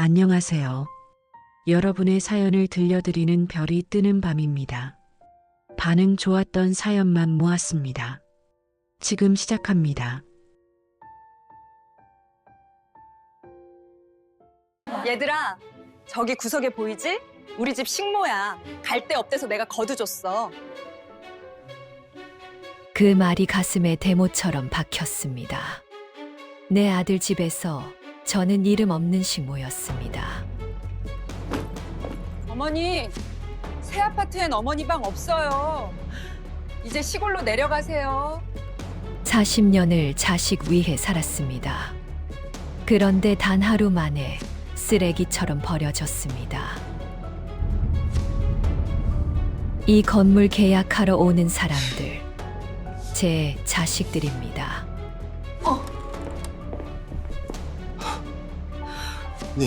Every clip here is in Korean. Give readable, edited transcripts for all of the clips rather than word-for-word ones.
안녕하세요. 여러분의 사연을 들려드리는 별이 뜨는 밤입니다. 반응 좋았던 사연만 모았습니다. 지금 시작합니다. 얘들아, 저기 구석에 보이지? 우리 집 식모야. 갈 데 없대서 내가 거두줬어. 그 말이 가슴에 대모처럼 박혔습니다. 내 아들 집에서 저는 이름 없는 식모였습니다. 어머니, 새 아파트엔 어머니 방 없어요. 이제 시골로 내려가세요. 40년을 자식 위해 살았습니다. 그런데 단 하루 만에 쓰레기처럼 버려졌습니다. 이 건물 계약하러 오는 사람들, 제 자식들입니다. 네,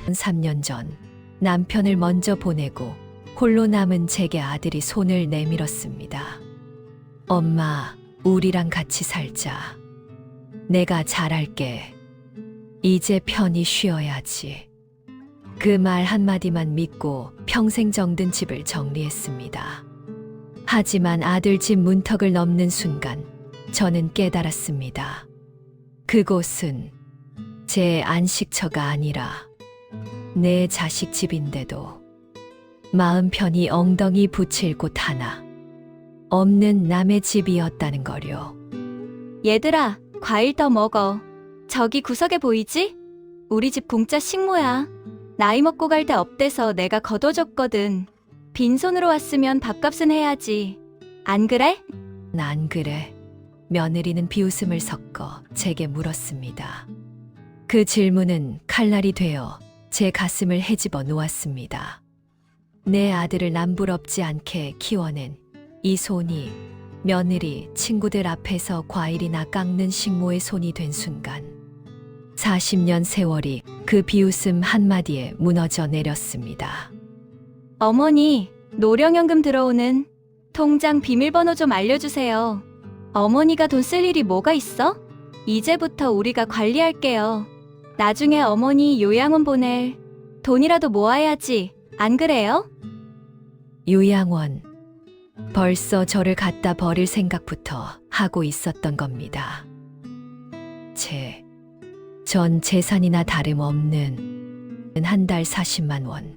3년 전 남편을 먼저 보내고 홀로 남은 제게 아들이 손을 내밀었습니다. 엄마, 우리랑 같이 살자. 내가 잘할게. 이제 편히 쉬어야지. 그 말 한마디만 믿고 평생 정든 집을 정리했습니다. 하지만 아들 집 문턱을 넘는 순간 저는 깨달았습니다. 그곳은 제 안식처가 아니라 내 자식 집인데도 마음 편히 엉덩이 붙일 곳 하나 없는 남의 집이었다는 거요. 얘들아, 과일 더 먹어. 저기 구석에 보이지? 우리 집 공짜 식모야. 나이 먹고 갈 데 없대서 내가 거둬줬거든. 빈손으로 왔으면 밥값은 해야지. 안 그래? 안 그래. 며느리는 비웃음을 섞어 제게 물었습니다. 그 질문은 칼날이 되어 제 가슴을 헤집어 놓았습니다. 내 아들을 남부럽지 않게 키워낸 이 손이 며느리, 친구들 앞에서 과일이나 깎는 식모의 손이 된 순간 40년 세월이 그 비웃음 한마디에 무너져 내렸습니다. 어머니, 노령연금 들어오는 통장 비밀번호 좀 알려주세요. 어머니가 돈 쓸 일이 뭐가 있어? 이제부터 우리가 관리할게요. 나중에 어머니 요양원 보낼 돈이라도 모아야지. 안 그래요? 요양원. 벌써 저를 갖다 버릴 생각부터 하고 있었던 겁니다. 전 재산이나 다름없는 한 달 40만 원.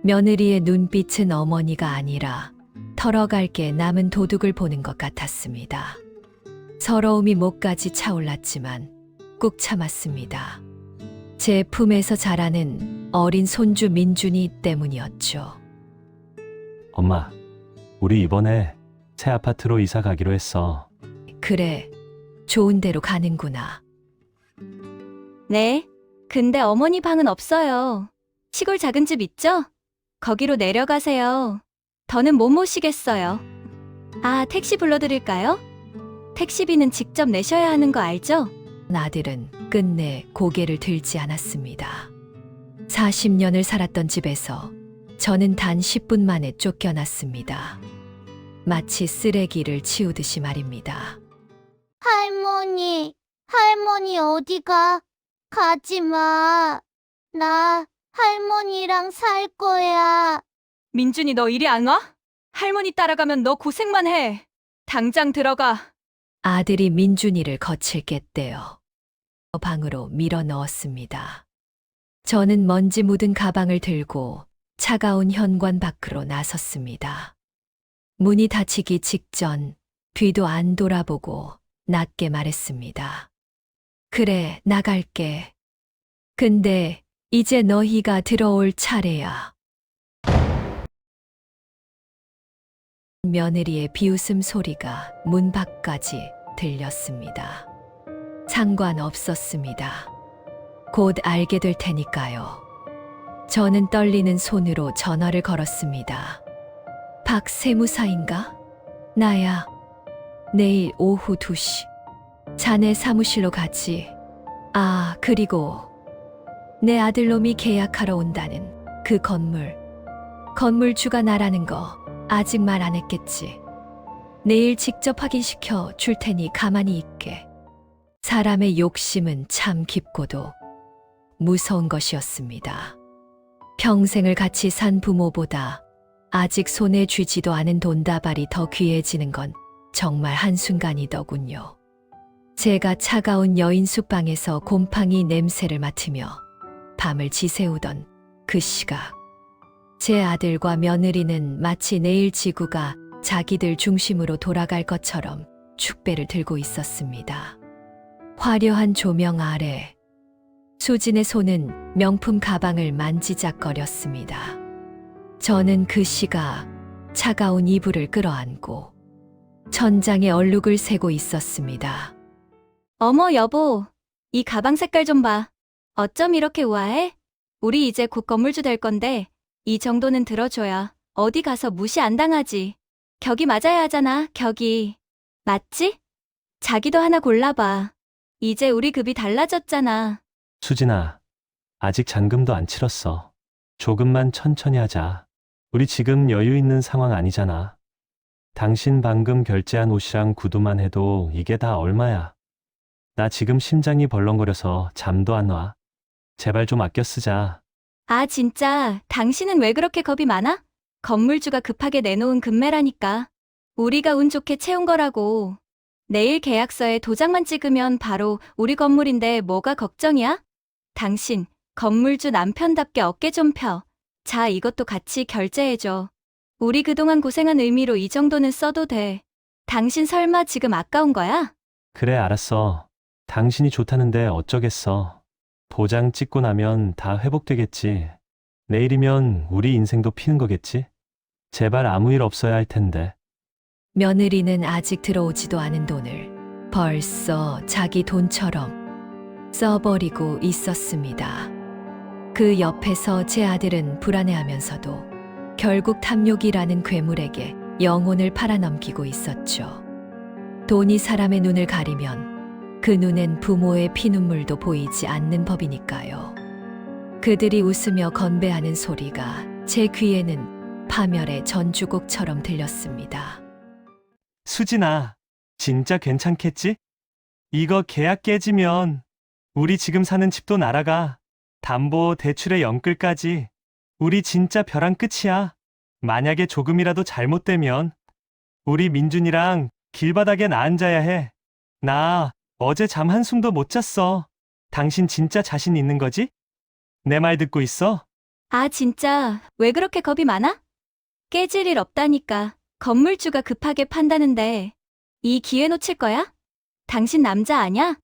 며느리의 눈빛은 어머니가 아니라 털어갈 게 남은 도둑을 보는 것 같았습니다. 서러움이 목까지 차올랐지만 꾹 참았습니다. 제 품에서 자라는 어린 손주 민준이 때문이었죠. 엄마, 우리 이번에 새 아파트로 이사 가기로 했어. 그래, 좋은 데로 가는구나. 네. 근데 어머니 방은 없어요. 시골 작은 집 있죠? 거기로 내려가세요. 더는 못 모시겠어요. 아, 택시 불러드릴까요? 택시비는 직접 내셔야 하는 거 알죠? 아들은 끝내 고개를 들지 않았습니다. 40년을 살았던 집에서 저는 단 10분 만에 쫓겨났습니다. 마치 쓰레기를 치우듯이 말입니다. 할머니 어디가? 가지 마. 나 할머니랑 살 거야. 민준이 너 이리 안 와? 할머니 따라가면 너 고생만 해. 당장 들어가. 아들이 민준이를 거칠 겠대어 방으로 밀어 넣었습니다. 저는 먼지 묻은 가방을 들고 차가운 현관 밖으로 나섰습니다. 문이 닫히기 직전 뒤도 안 돌아보고 낮게 말했습니다. 그래, 나갈게. 근데 이제 너희가 들어올 차례야. 며느리의 비웃음 소리가 문 밖까지 들렸습니다. 상관없었습니다. 곧 알게 될 테니까요. 저는 떨리는 손으로 전화를 걸었습니다. 박 세무사인가? 나야. 내일 오후 2시. 자네 사무실로 가지. 아, 그리고 내 아들놈이 계약하러 온다는 그 건물주가 나라는 거 아직 말 안 했겠지. 내일 직접 확인시켜 줄 테니 가만히 있게. 사람의 욕심은 참 깊고도 무서운 것이었습니다. 평생을 같이 산 부모보다 아직 손에 쥐지도 않은 돈다발이 더 귀해지는 건 정말 한순간이더군요. 제가 차가운 여인 숙방에서 곰팡이 냄새를 맡으며 밤을 지새우던 그 시각. 제 아들과 며느리는 마치 내일 지구가 자기들 중심으로 돌아갈 것처럼 축배를 들고 있었습니다. 화려한 조명 아래 수진의 손은 명품 가방을 만지작거렸습니다. 저는 그 시각 차가운 이불을 끌어안고 천장에 얼룩을 세고 있었습니다. 어머, 여보. 이 가방 색깔 좀 봐. 어쩜 이렇게 우아해? 우리 이제 곧 건물주 될 건데 이 정도는 들어줘야 어디 가서 무시 안 당하지. 격이 맞아야 하잖아, 격이. 맞지? 자기도 하나 골라봐. 이제 우리 급이 달라졌잖아. 수진아, 아직 잔금도 안 치렀어. 조금만 천천히 하자. 우리 지금 여유 있는 상황 아니잖아. 당신 방금 결제한 옷이랑 구두만 해도 이게 다 얼마야? 나 지금 심장이 벌렁거려서 잠도 안 와. 제발 좀 아껴 쓰자. 아, 진짜 당신은 왜 그렇게 겁이 많아? 건물주가 급하게 내놓은 금매라니까. 우리가 운 좋게 채운 거라고. 내일 계약서에 도장만 찍으면 바로 우리 건물인데 뭐가 걱정이야? 당신, 건물주 남편답게 어깨 좀 펴. 자, 이것도 같이 결제해줘. 우리 그동안 고생한 의미로 이 정도는 써도 돼. 당신 설마 지금 아까운 거야? 그래, 알았어. 당신이 좋다는데 어쩌겠어. 도장 찍고 나면 다 회복되겠지. 내일이면 우리 인생도 피는 거겠지? 제발 아무 일 없어야 할 텐데. 며느리는 아직 들어오지도 않은 돈을 벌써 자기 돈처럼 써버리고 있었습니다. 그 옆에서 제 아들은 불안해하면서도 결국 탐욕이라는 괴물에게 영혼을 팔아넘기고 있었죠. 돈이 사람의 눈을 가리면 그 눈엔 부모의 피눈물도 보이지 않는 법이니까요. 그들이 웃으며 건배하는 소리가 제 귀에는 파멸의 전주곡처럼 들렸습니다. 수진아, 진짜 괜찮겠지? 이거 계약 깨지면 우리 지금 사는 집도 날아가. 담보 대출의 영끌까지. 우리 진짜 벼랑 끝이야. 만약에 조금이라도 잘못되면 우리 민준이랑 길바닥에 나 앉아야 해. 나 어제 잠 한숨도 못 잤어. 당신 진짜 자신 있는 거지? 내 말 듣고 있어? 아, 진짜 왜 그렇게 겁이 많아? 깨질 일 없다니까. 건물주가 급하게 판다는데 이 기회 놓칠 거야? 당신 남자 아냐?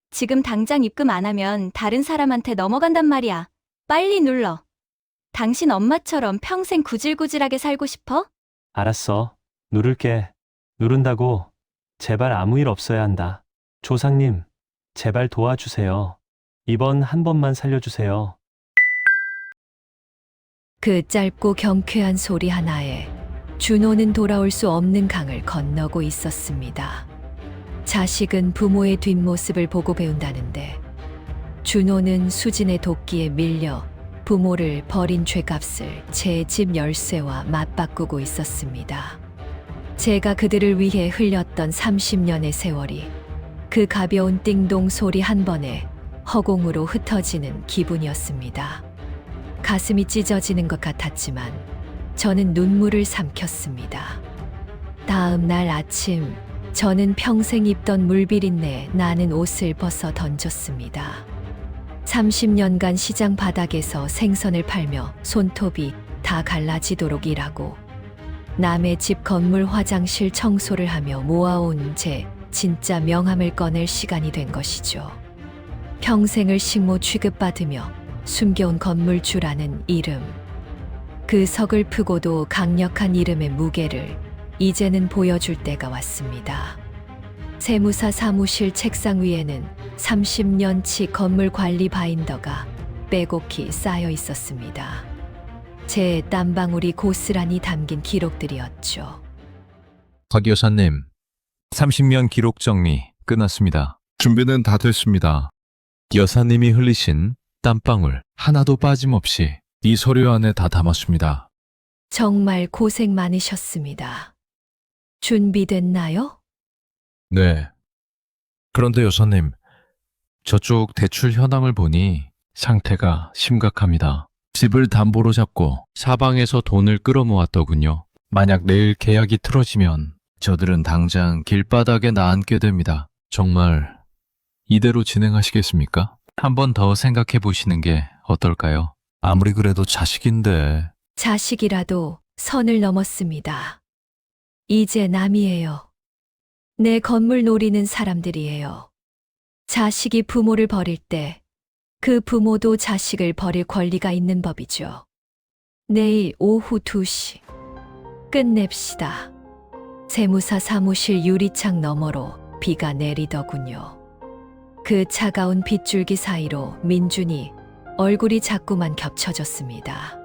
지금 당장 입금 안 하면 다른 사람한테 넘어간단 말이야. 빨리 눌러. 당신 엄마처럼 평생 구질구질하게 살고 싶어? 알았어. 누를게. 누른다고. 제발 아무 일 없어야 한다. 조상님, 제발 도와주세요. 이번 한 번만 살려주세요. 그 짧고 경쾌한 소리 하나에 준호는 돌아올 수 없는 강을 건너고 있었습니다. 자식은 부모의 뒷모습을 보고 배운다는데 준호는 수진의 도끼에 밀려 부모를 버린 죄값을 제 집 열쇠와 맞바꾸고 있었습니다. 제가 그들을 위해 흘렸던 30년의 세월이 그 가벼운 띵동 소리 한 번에 허공으로 흩어지는 기분이었습니다. 가슴이 찢어지는 것 같았지만 저는 눈물을 삼켰습니다. 다음 날 아침 저는 평생 입던 물비린내 나는 옷을 벗어 던졌습니다. 30년간 시장 바닥에서 생선을 팔며 손톱이 다 갈라지도록 일하고 남의 집 건물 화장실 청소를 하며 모아온 제 진짜 명함을 꺼낼 시간이 된 것이죠. 평생을 식모 취급받으며 숨겨온 건물주라는 이름. 그 서글프고도 강력한 이름의 무게를 이제는 보여줄 때가 왔습니다. 세무사 사무실 책상 위에는 30년치 건물 관리 바인더가 빼곡히 쌓여 있었습니다. 제 땀방울이 고스란히 담긴 기록들이었죠. 박 여사님, 30년 기록 정리 끝났습니다. 준비는 다 됐습니다. 여사님이 흘리신 땀방울 하나도 빠짐없이 이 서류 안에 다 담았습니다. 정말 고생 많으셨습니다. 준비됐나요? 네. 그런데 여사님, 저쪽 대출 현황을 보니 상태가 심각합니다. 집을 담보로 잡고 사방에서 돈을 끌어모았더군요. 만약 내일 계약이 틀어지면 저들은 당장 길바닥에 나앉게 됩니다. 정말 이대로 진행하시겠습니까? 한 번 더 생각해 보시는 게 어떨까요? 아무리 그래도 자식인데. 자식이라도 선을 넘었습니다. 이제 남이에요. 내 건물 노리는 사람들이에요. 자식이 부모를 버릴 때 그 부모도 자식을 버릴 권리가 있는 법이죠. 내일 오후 2시 끝냅시다. 세무사 사무실 유리창 너머로 비가 내리더군요. 그 차가운 빗줄기 사이로 민준이 얼굴이 자꾸만 겹쳐졌습니다.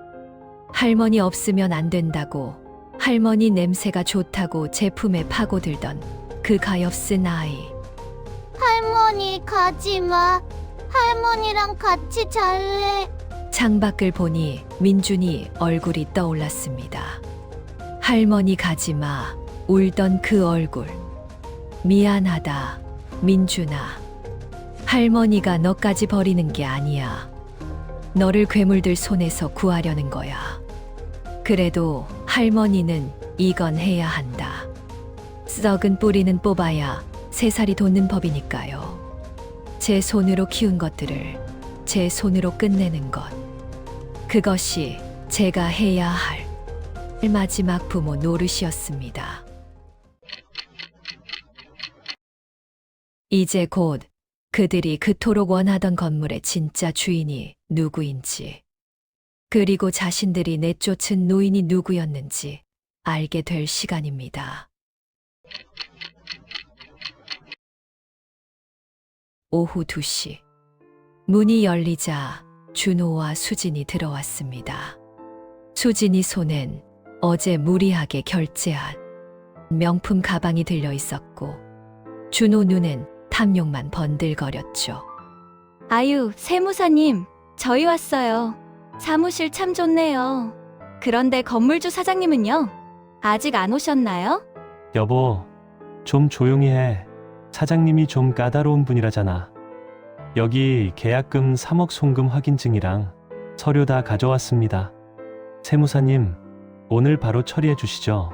할머니 없으면 안 된다고, 할머니 냄새가 좋다고 제품에 파고들던 그 가엾은 아이. 할머니 가지 마. 할머니랑 같이 잘래. 창밖을 보니 민준이 얼굴이 떠올랐습니다. 할머니 가지마, 울던 그 얼굴. 미안하다, 민준아. 할머니가 너까지 버리는 게 아니야. 너를 괴물들 손에서 구하려는 거야. 그래도 할머니는 이건 해야 한다. 썩은 뿌리는 뽑아야 새살이 돋는 법이니까요. 제 손으로 키운 것들을 제 손으로 끝내는 것. 그것이 제가 해야 할 마지막 부모 노릇이었습니다. 이제 곧 그들이 그토록 원하던 건물의 진짜 주인이 누구인지, 그리고 자신들이 내쫓은 노인이 누구였는지 알게 될 시간입니다. 오후 2시. 문이 열리자 준호와 수진이 들어왔습니다. 수진이 손엔 어제 무리하게 결제한 명품 가방이 들려 있었고, 준호 눈엔 탐욕만 번들거렸죠. 아유, 세무사님, 저희 왔어요. 사무실 참 좋네요. 그런데 건물주 사장님은요? 아직 안 오셨나요? 여보, 좀 조용히 해. 사장님이 좀 까다로운 분이라잖아. 여기 계약금 3억 송금 확인증이랑 서류 다 가져왔습니다. 세무사님, 오늘 바로 처리해 주시죠.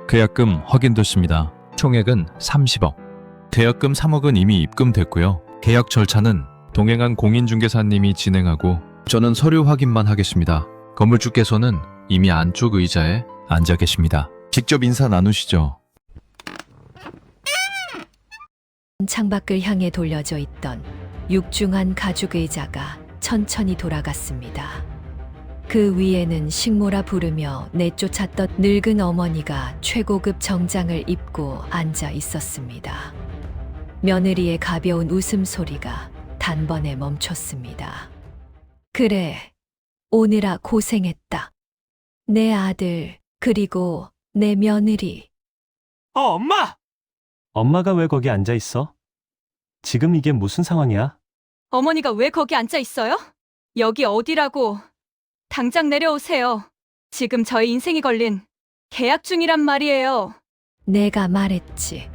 계약금 확인됐습니다. 총액은 30억. 계약금 3억은 이미 입금됐고요. 계약 절차는 동행한 공인중개사님이 진행하고 저는 서류 확인만 하겠습니다. 건물주께서는 이미 안쪽 의자에 앉아 계십니다. 직접 인사 나누시죠. 창밖을 향해 돌려져 있던 육중한 가죽 의자가 천천히 돌아갔습니다. 그 위에는 식모라 부르며 내쫓았던 늙은 어머니가 최고급 정장을 입고 앉아 있었습니다. 며느리의 가벼운 웃음소리가 단번에 멈췄습니다. 그래, 오느라 고생했다. 내 아들, 그리고 내 며느리. 엄마! 엄마가 왜 거기 앉아 있어? 지금 이게 무슨 상황이야? 어머니가 왜 거기 앉아 있어요? 여기 어디라고? 당장 내려오세요. 지금 저희 인생이 걸린 계약 중이란 말이에요. 내가 말했지.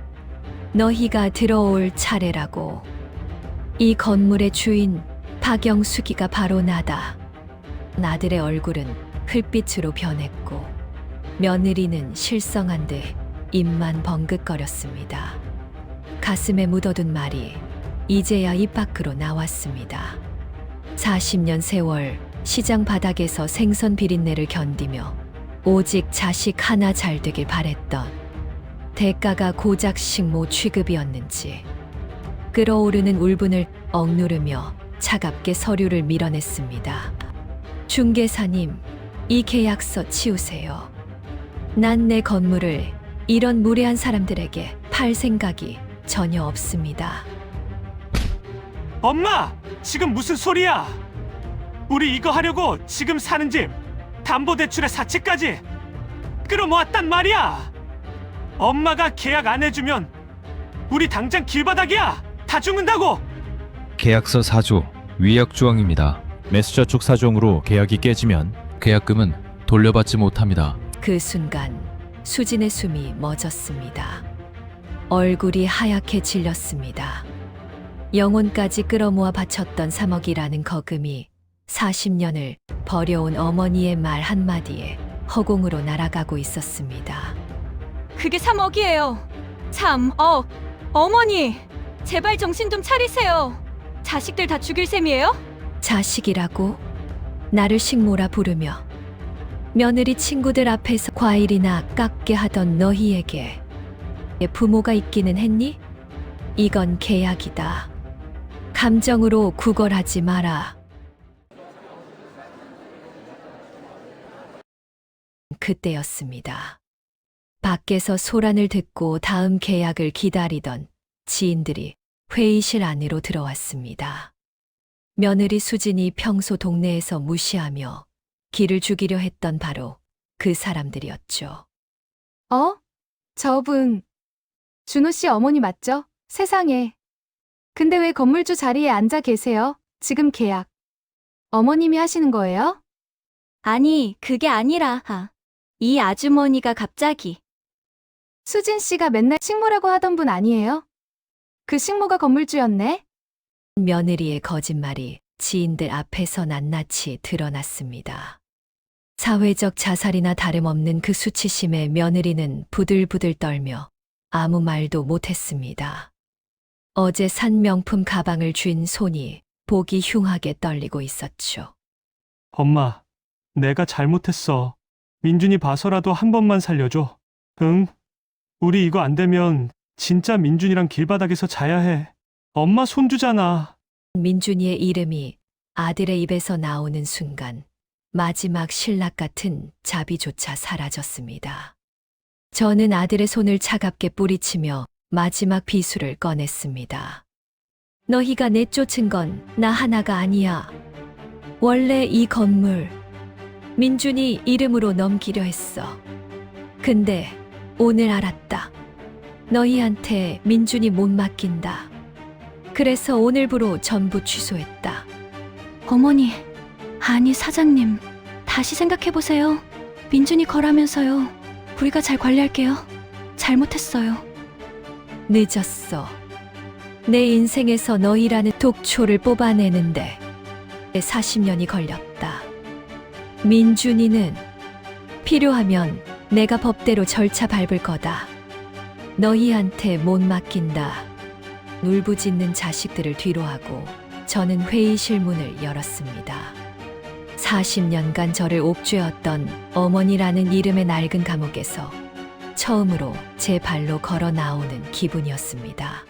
너희가 들어올 차례라고. 이 건물의 주인 박영숙이가 바로 나다. 나들의 얼굴은 흙빛으로 변했고 며느리는 실성한 듯 입만 벙긋거렸습니다. 가슴에 묻어둔 말이 이제야 입 밖으로 나왔습니다. 40년 세월 시장 바닥에서 생선 비린내를 견디며 오직 자식 하나 잘 되길 바랬던 대가가 고작 식모 취급이었는지, 끓어오르는 울분을 억누르며 차갑게 서류를 밀어냈습니다. 중개사님, 이 계약서 치우세요. 난 내 건물을 이런 무례한 사람들에게 팔 생각이 전혀 없습니다. 엄마! 지금 무슨 소리야? 우리 이거 하려고 지금 사는 집, 담보대출의 사채까지 끌어모았단 말이야! 엄마가 계약 안 해주면 우리 당장 길바닥이야! 다 죽는다고! 계약서 4조 위약 조항입니다. 매수자 쪽 사정으로 계약이 깨지면 계약금은 돌려받지 못합니다. 그 순간 수진의 숨이 멎었습니다. 얼굴이 하얗게 질렸습니다. 영혼까지 끌어모아 바쳤던 3억이라는 거금이 40년을 버려온 어머니의 말 한마디에 허공으로 날아가고 있었습니다. 그게 3억이에요. 참, 어머니, 제발 정신 좀 차리세요. 자식들 다 죽일 셈이에요? 자식이라고? 나를 식모라 부르며 며느리 친구들 앞에서 과일이나 깎게 하던 너희에게 부모가 있기는 했니? 이건 계약이다. 감정으로 구걸하지 마라. 그때였습니다. 밖에서 소란을 듣고 다음 계약을 기다리던 지인들이 회의실 안으로 들어왔습니다. 며느리 수진이 평소 동네에서 무시하며 기를 죽이려 했던 바로 그 사람들이었죠. 저분, 준호 씨 어머니 맞죠? 세상에. 근데 왜 건물주 자리에 앉아 계세요? 지금 계약. 어머님이 하시는 거예요? 아니, 그게 아니라, 이 아주머니가 갑자기. 수진 씨가 맨날 식모라고 하던 분 아니에요? 그 식모가 건물주였네? 며느리의 거짓말이 지인들 앞에서 낱낱이 드러났습니다. 사회적 자살이나 다름없는 그 수치심에 며느리는 부들부들 떨며 아무 말도 못했습니다. 어제 산 명품 가방을 쥔 손이 보기 흉하게 떨리고 있었죠. 엄마, 내가 잘못했어. 민준이 봐서라도 한 번만 살려줘. 응? 우리 이거 안 되면 진짜 민준이랑 길바닥에서 자야 해. 엄마 손주잖아. 민준이의 이름이 아들의 입에서 나오는 순간 마지막 신락 같은 자비조차 사라졌습니다. 저는 아들의 손을 차갑게 뿌리치며 마지막 비수를 꺼냈습니다. 너희가 내쫓은 건 나 하나가 아니야. 원래 이 건물 민준이 이름으로 넘기려 했어. 근데 오늘 알았다. 너희한테 민준이 못 맡긴다. 그래서 오늘부로 전부 취소했다. 어머니, 아니 사장님, 다시 생각해보세요. 민준이 거라면서요. 우리가 잘 관리할게요. 잘못했어요. 늦었어. 내 인생에서 너희라는 독초를 뽑아내는데 40년이 걸렸다. 민준이는 필요하면 내가 법대로 절차 밟을 거다. 너희한테 못 맡긴다. 울부짖는 자식들을 뒤로하고 저는 회의실 문을 열었습니다. 40년간 저를 옥죄었던 어머니라는 이름의 낡은 감옥에서 처음으로 제 발로 걸어 나오는 기분이었습니다.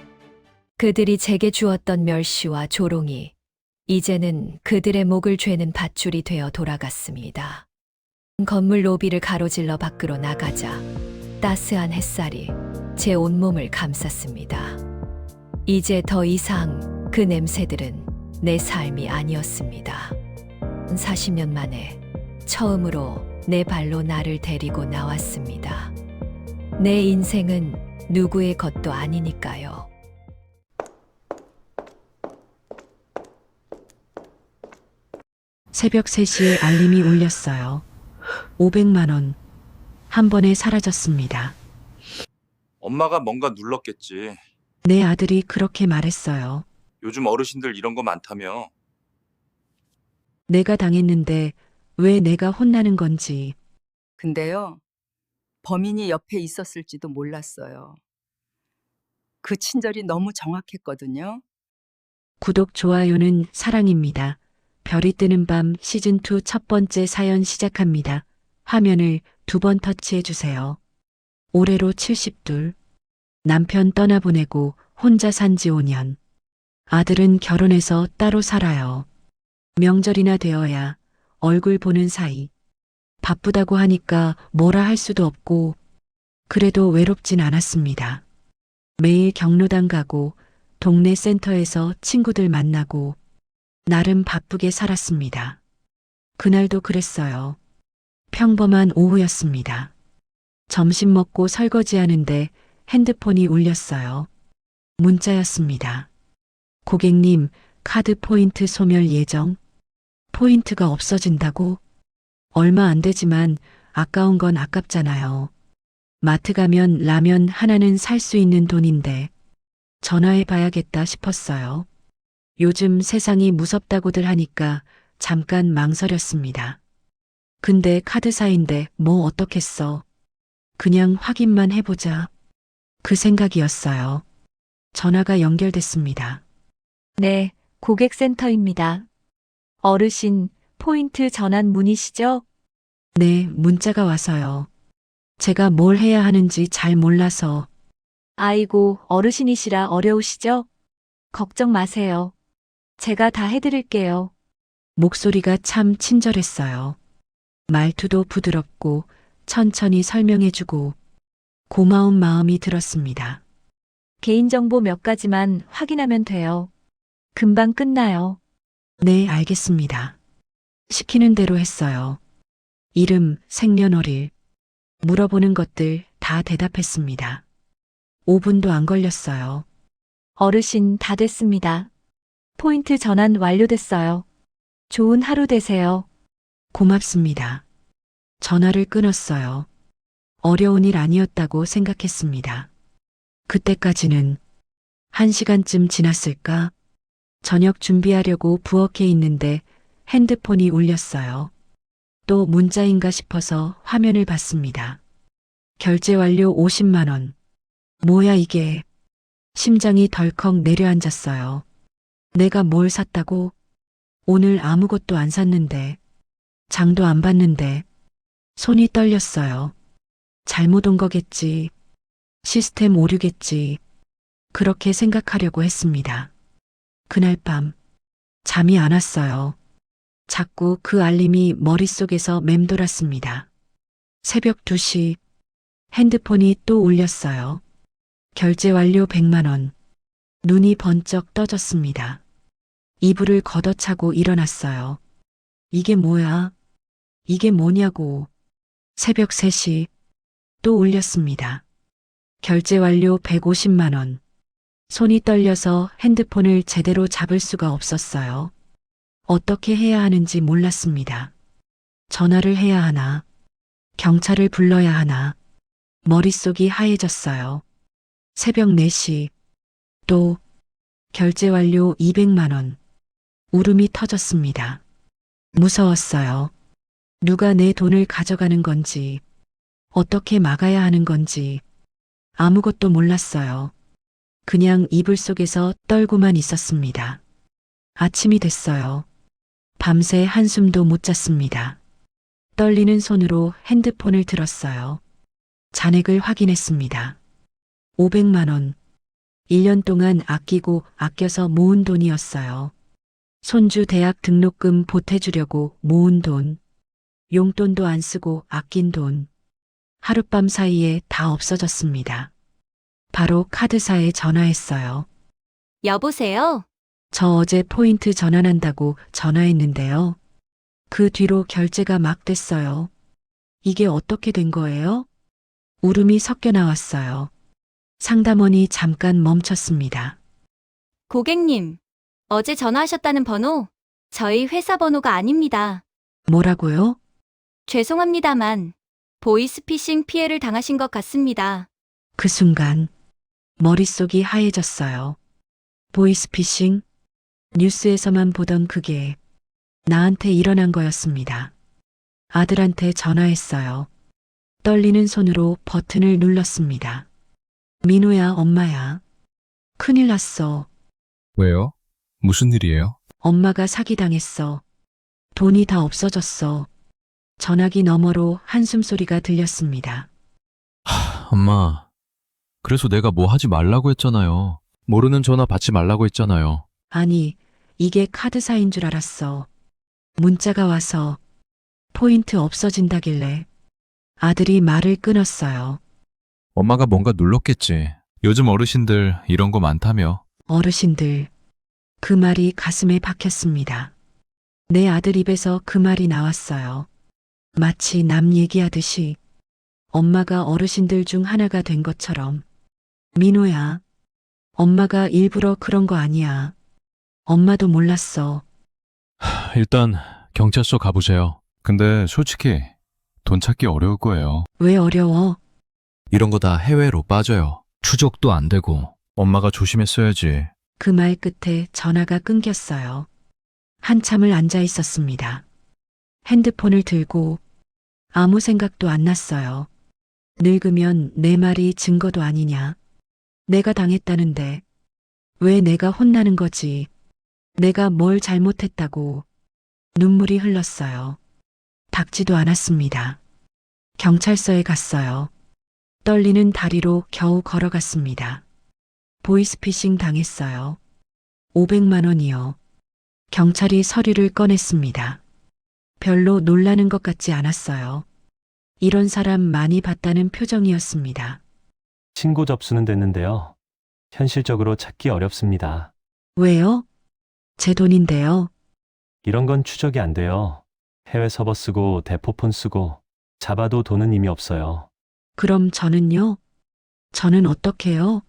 그들이 제게 주었던 멸시와 조롱이 이제는 그들의 목을 죄는 밧줄이 되어 돌아갔습니다. 건물 로비를 가로질러 밖으로 나가자 따스한 햇살이 제 온몸을 감쌌습니다. 이제 더 이상 그 냄새들은 내 삶이 아니었습니다. 40년 만에 처음으로 내 발로 나를 데리고 나왔습니다. 내 인생은 누구의 것도 아니니까요. 새벽 3시에 알림이 울렸어요. 500만 원. 한 번에 사라졌습니다. 엄마가 뭔가 눌렀겠지. 내 아들이 그렇게 말했어요. 요즘 어르신들 이런 거 많다며. 내가 당했는데 왜 내가 혼나는 건지. 근데요, 범인이 옆에 있었을지도 몰랐어요. 그 친절이 너무 정확했거든요. 구독, 좋아요는 사랑입니다. 별이 뜨는 밤 시즌2 첫 번째 사연 시작합니다. 화면을 2번 터치해주세요. 올해로 72. 남편 떠나보내고 혼자 산 지 5년. 아들은 결혼해서 따로 살아요. 명절이나 되어야 얼굴 보는 사이. 바쁘다고 하니까 뭐라 할 수도 없고, 그래도 외롭진 않았습니다. 매일 경로당 가고, 동네 센터에서 친구들 만나고, 나름 바쁘게 살았습니다. 그날도 그랬어요. 평범한 오후였습니다. 점심 먹고 설거지하는데 핸드폰이 울렸어요. 문자였습니다. 고객님, 카드 포인트 소멸 예정. 포인트가 없어진다고? 얼마 안 되지만 아까운 건 아깝잖아요. 마트 가면 라면 하나는 살 수 있는 돈인데. 전화해봐야겠다 싶었어요. 요즘 세상이 무섭다고들 하니까 잠깐 망설였습니다. 근데 카드사인데 뭐 어떻겠어. 그냥 확인만 해보자. 그 생각이었어요. 전화가 연결됐습니다. 네, 고객센터입니다. 어르신, 포인트 전환 문의시죠? 네, 문자가 와서요. 제가 뭘 해야 하는지 잘 몰라서. 아이고, 어르신이시라 어려우시죠? 걱정 마세요. 제가 다 해드릴게요. 목소리가 참 친절했어요. 말투도 부드럽고 천천히 설명해주고 고마운 마음이 들었습니다. 개인정보 몇 가지만 확인하면 돼요. 금방 끝나요. 네, 알겠습니다. 시키는 대로 했어요. 이름, 생년월일, 물어보는 것들 다 대답했습니다. 5분도 안 걸렸어요. 어르신 다 됐습니다. 포인트 전환 완료됐어요. 좋은 하루 되세요. 고맙습니다. 전화를 끊었어요. 어려운 일 아니었다고 생각했습니다. 그때까지는 1시간쯤 지났을까? 저녁 준비하려고 부엌에 있는데 핸드폰이 울렸어요. 또 문자인가 싶어서 화면을 봤습니다. 결제 완료 50만 원. 뭐야 이게. 심장이 덜컥 내려앉았어요. 내가 뭘 샀다고? 오늘 아무것도 안 샀는데. 장도 안 봤는데. 손이 떨렸어요. 잘못 온 거겠지. 시스템 오류겠지. 그렇게 생각하려고 했습니다. 그날 밤 잠이 안 왔어요. 자꾸 그 알림이 머릿속에서 맴돌았습니다. 새벽 2시 핸드폰이 또 울렸어요. 결제 완료 100만 원. 눈이 번쩍 떠졌습니다. 이불을 걷어차고 일어났어요. 이게 뭐야? 이게 뭐냐고. 새벽 3시 또 울렸습니다. 결제 완료 150만 원. 손이 떨려서 핸드폰을 제대로 잡을 수가 없었어요. 어떻게 해야 하는지 몰랐습니다. 전화를 해야 하나? 경찰을 불러야 하나? 머릿속이 하얘졌어요. 새벽 4시 또 결제 완료 200만 원. 울음이 터졌습니다. 무서웠어요. 누가 내 돈을 가져가는 건지, 어떻게 막아야 하는 건지 아무것도 몰랐어요. 그냥 이불 속에서 떨고만 있었습니다. 아침이 됐어요. 밤새 한숨도 못 잤습니다. 떨리는 손으로 핸드폰을 들었어요. 잔액을 확인했습니다. 500만 원. 1년 동안 아끼고 아껴서 모은 돈이었어요. 손주 대학 등록금 보태주려고 모은 돈. 용돈도 안 쓰고 아낀 돈. 하룻밤 사이에 다 없어졌습니다. 바로 카드사에 전화했어요. 여보세요? 저 어제 포인트 전환한다고 전화했는데요. 그 뒤로 결제가 막 됐어요. 이게 어떻게 된 거예요? 울음이 섞여 나왔어요. 상담원이 잠깐 멈췄습니다. 고객님, 어제 전화하셨다는 번호, 저희 회사 번호가 아닙니다. 뭐라고요? 죄송합니다만, 보이스피싱 피해를 당하신 것 같습니다. 그 순간 머릿속이 하얘졌어요. 보이스피싱? 뉴스에서만 보던 그게 나한테 일어난 거였습니다. 아들한테 전화했어요. 떨리는 손으로 버튼을 눌렀습니다. 민호야, 엄마야. 큰일 났어. 왜요? 무슨 일이에요? 엄마가 사기당했어. 돈이 다 없어졌어. 전화기 너머로 한숨소리가 들렸습니다. 엄마, 그래서 내가 뭐 하지 말라고 했잖아요. 모르는 전화 받지 말라고 했잖아요. 아니, 이게 카드사인 줄 알았어. 문자가 와서 포인트 없어진다길래 아들이 말을 끊었어요. 엄마가 뭔가 눌렀겠지. 요즘 어르신들 이런 거 많다며. 어르신들. 그 말이 가슴에 박혔습니다. 내 아들 입에서 그 말이 나왔어요. 마치 남 얘기하듯이 엄마가 어르신들 중 하나가 된 것처럼. 민호야, 엄마가 일부러 그런 거 아니야. 엄마도 몰랐어. 일단 경찰서 가보세요. 근데 솔직히 돈 찾기 어려울 거예요. 왜 어려워? 이런 거 다 해외로 빠져요. 추적도 안 되고 엄마가 조심했어야지. 그 말 끝에 전화가 끊겼어요. 한참을 앉아 있었습니다. 핸드폰을 들고 아무 생각도 안 났어요. 늙으면 내 말이 증거도 아니냐. 내가 당했다는데 왜 내가 혼나는 거지? 내가 뭘 잘못했다고. 눈물이 흘렀어요. 닦지도 않았습니다. 경찰서에 갔어요. 떨리는 다리로 겨우 걸어갔습니다. 보이스피싱 당했어요. 500만 원이요. 경찰이 서류를 꺼냈습니다. 별로 놀라는 것 같지 않았어요. 이런 사람 많이 봤다는 표정이었습니다. 신고 접수는 됐는데요. 현실적으로 찾기 어렵습니다. 왜요? 제 돈인데요. 이런 건 추적이 안 돼요. 해외 서버 쓰고 대포폰 쓰고 잡아도 돈은 이미 없어요. 그럼 저는요? 저는 어떻게요?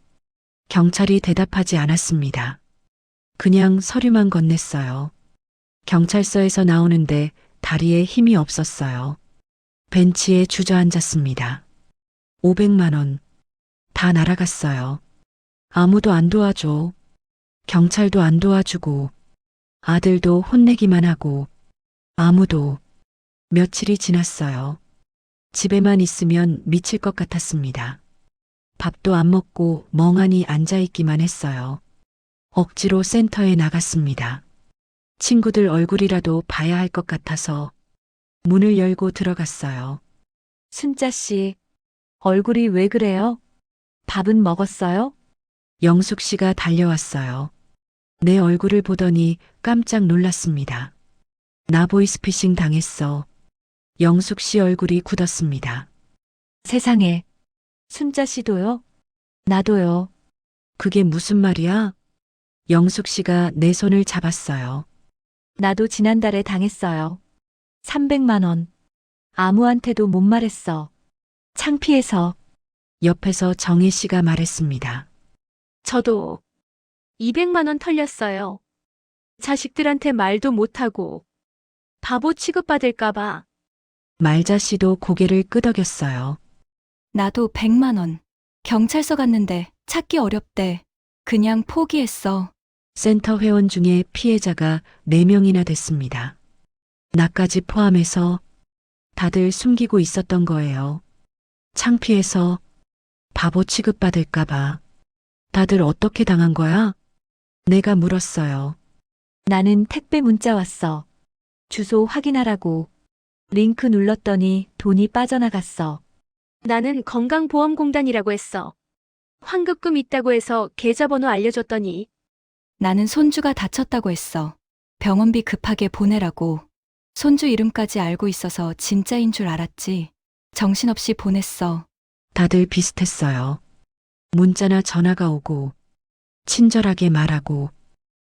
경찰이 대답하지 않았습니다. 그냥 서류만 건넸어요. 경찰서에서 나오는데 다리에 힘이 없었어요. 벤치에 주저앉았습니다. 500만 원. 다 날아갔어요. 아무도 안 도와줘. 경찰도 안 도와주고, 아들도 혼내기만 하고, 아무도. 며칠이 지났어요. 집에만 있으면 미칠 것 같았습니다. 밥도 안 먹고 멍하니 앉아있기만 했어요. 억지로 센터에 나갔습니다. 친구들 얼굴이라도 봐야 할 것 같아서 문을 열고 들어갔어요. 순자 씨, 얼굴이 왜 그래요? 밥은 먹었어요? 영숙 씨가 달려왔어요. 내 얼굴을 보더니 깜짝 놀랐습니다. 나 보이스피싱 당했어. 영숙 씨 얼굴이 굳었습니다. 세상에, 순자 씨도요? 나도요. 그게 무슨 말이야? 영숙 씨가 내 손을 잡았어요. 나도 지난달에 당했어요. 300만 원. 아무한테도 못 말했어. 창피해서. 옆에서 정혜 씨가 말했습니다. 저도 200만 원 털렸어요. 자식들한테 말도 못하고 바보 취급받을까봐. 말자 씨도 고개를 끄덕였어요. 나도 100만 원. 경찰서 갔는데 찾기 어렵대. 그냥 포기했어. 센터 회원 중에 피해자가 4명이나 됐습니다. 나까지 포함해서 다들 숨기고 있었던 거예요. 창피해서 바보 취급받을까봐. 다들 어떻게 당한 거야? 내가 물었어요. 나는 택배 문자 왔어. 주소 확인하라고. 링크 눌렀더니 돈이 빠져나갔어. 나는 건강보험공단이라고 했어. 환급금 있다고 해서 계좌번호 알려줬더니 나는 손주가 다쳤다고 했어. 병원비 급하게 보내라고. 손주 이름까지 알고 있어서 진짜인 줄 알았지. 정신없이 보냈어. 다들 비슷했어요. 문자나 전화가 오고, 친절하게 말하고,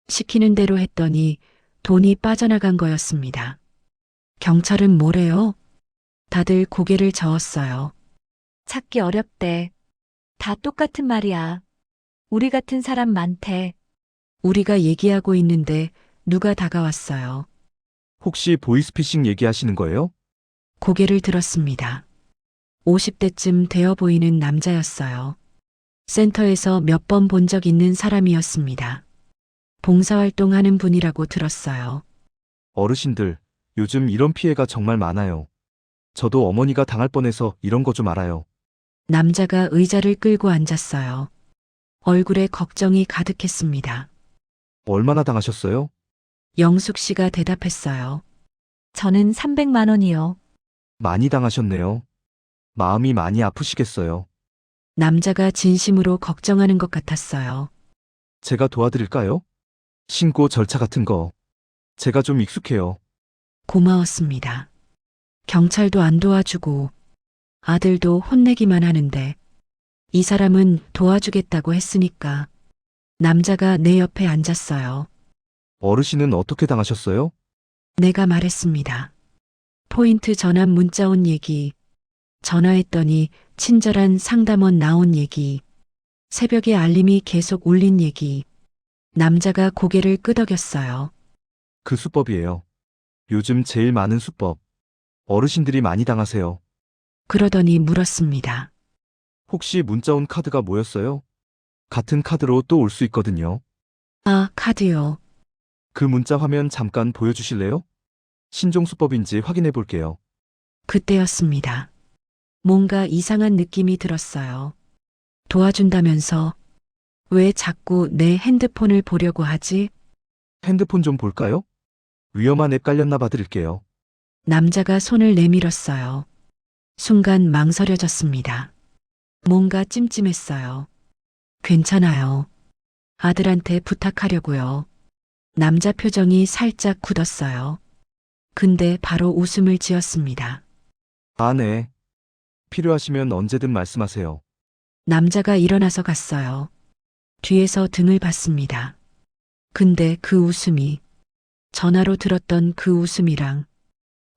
시키는 대로 했더니 돈이 빠져나간 거였습니다. 경찰은 뭐래요? 다들 고개를 저었어요. 찾기 어렵대. 다 똑같은 말이야. 우리 같은 사람 많대. 우리가 얘기하고 있는데 누가 다가왔어요. 혹시 보이스피싱 얘기하시는 거예요? 고개를 들었습니다. 50대쯤 되어 보이는 남자였어요. 센터에서 몇 번 본 적 있는 사람이었습니다. 봉사활동하는 분이라고 들었어요. 어르신들, 요즘 이런 피해가 정말 많아요. 저도 어머니가 당할 뻔해서 이런 거 좀 알아요. 남자가 의자를 끌고 앉았어요. 얼굴에 걱정이 가득했습니다. 얼마나 당하셨어요? 영숙 씨가 대답했어요. 저는 300만 원이요. 많이 당하셨네요. 마음이 많이 아프시겠어요. 남자가 진심으로 걱정하는 것 같았어요. 제가 도와드릴까요? 신고 절차 같은 거. 제가 좀 익숙해요. 고마웠습니다. 경찰도 안 도와주고 아들도 혼내기만 하는데 이 사람은 도와주겠다고 했으니까 남자가 내 옆에 앉았어요. 어르신은 어떻게 당하셨어요? 내가 말했습니다. 포인트 전환 문자 온 얘기, 전화했더니 친절한 상담원 나온 얘기, 새벽에 알림이 계속 울린 얘기. 남자가 고개를 끄덕였어요. 그 수법이에요. 요즘 제일 많은 수법. 어르신들이 많이 당하세요. 그러더니 물었습니다. 혹시 문자 온 카드가 뭐였어요? 같은 카드로 또 올 수 있거든요. 아, 카드요. 그 문자 화면 잠깐 보여주실래요? 신종수법인지 확인해 볼게요. 그때였습니다. 뭔가 이상한 느낌이 들었어요. 도와준다면서 왜 자꾸 내 핸드폰을 보려고 하지? 핸드폰 좀 볼까요? 위험한 앱 깔렸나 봐드릴게요. 남자가 손을 내밀었어요. 순간 망설여졌습니다. 뭔가 찜찜했어요. 괜찮아요. 아들한테 부탁하려고요. 남자 표정이 살짝 굳었어요. 근데 바로 웃음을 지었습니다. 아, 네. 필요하시면 언제든 말씀하세요. 남자가 일어나서 갔어요. 뒤에서 등을 봤습니다. 근데 그 웃음이 전화로 들었던 그 웃음이랑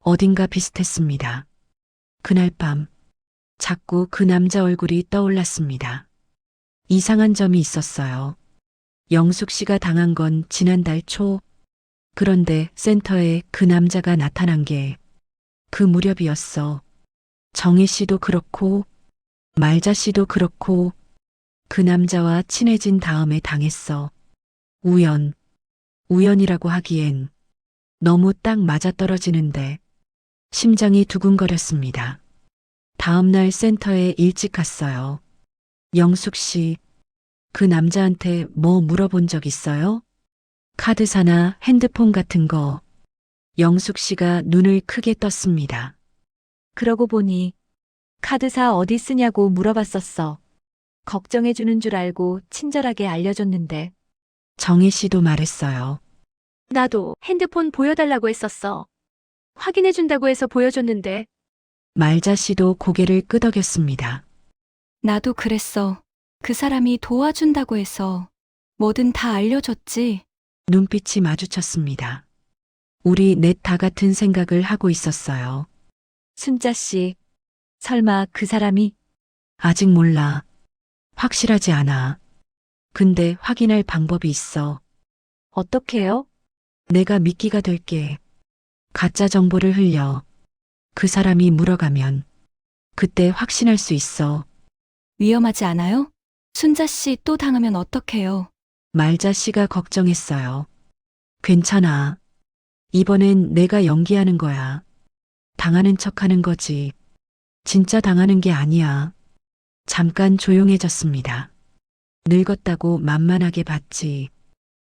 어딘가 비슷했습니다. 그날 밤 자꾸 그 남자 얼굴이 떠올랐습니다. 이상한 점이 있었어요. 영숙 씨가 당한 건 지난달 초. 그런데 센터에 그 남자가 나타난 게 그 무렵이었어. 정희 씨도 그렇고 말자 씨도 그렇고 그 남자와 친해진 다음에 당했어. 우연이라고 하기엔 너무 딱 맞아떨어지는데 심장이 두근거렸습니다. 다음날 센터에 일찍 갔어요. 영숙 씨, 그 남자한테 뭐 물어본 적 있어요? 카드사나 핸드폰 같은 거. 영숙 씨가 눈을 크게 떴습니다. 그러고 보니 카드사 어디 쓰냐고 물어봤었어. 걱정해주는 줄 알고 친절하게 알려줬는데. 정희 씨도 말했어요. 나도 핸드폰 보여달라고 했었어. 확인해준다고 해서 보여줬는데. 말자 씨도 고개를 끄덕였습니다. 나도 그랬어. 그 사람이 도와준다고 해서 뭐든 다 알려줬지. 눈빛이 마주쳤습니다. 우리 넷 다 같은 생각을 하고 있었어요. 순자 씨, 설마 그 사람이? 아직 몰라. 확실하지 않아. 근데 확인할 방법이 있어. 어떻게요? 내가 미끼가 될게. 가짜 정보를 흘려. 그 사람이 물어가면 그때 확신할 수 있어. 위험하지 않아요? 순자 씨 또 당하면 어떡해요? 말자 씨가 걱정했어요. 괜찮아. 이번엔 내가 연기하는 거야. 당하는 척 하는 거지. 진짜 당하는 게 아니야. 잠깐 조용해졌습니다. 늙었다고 만만하게 봤지.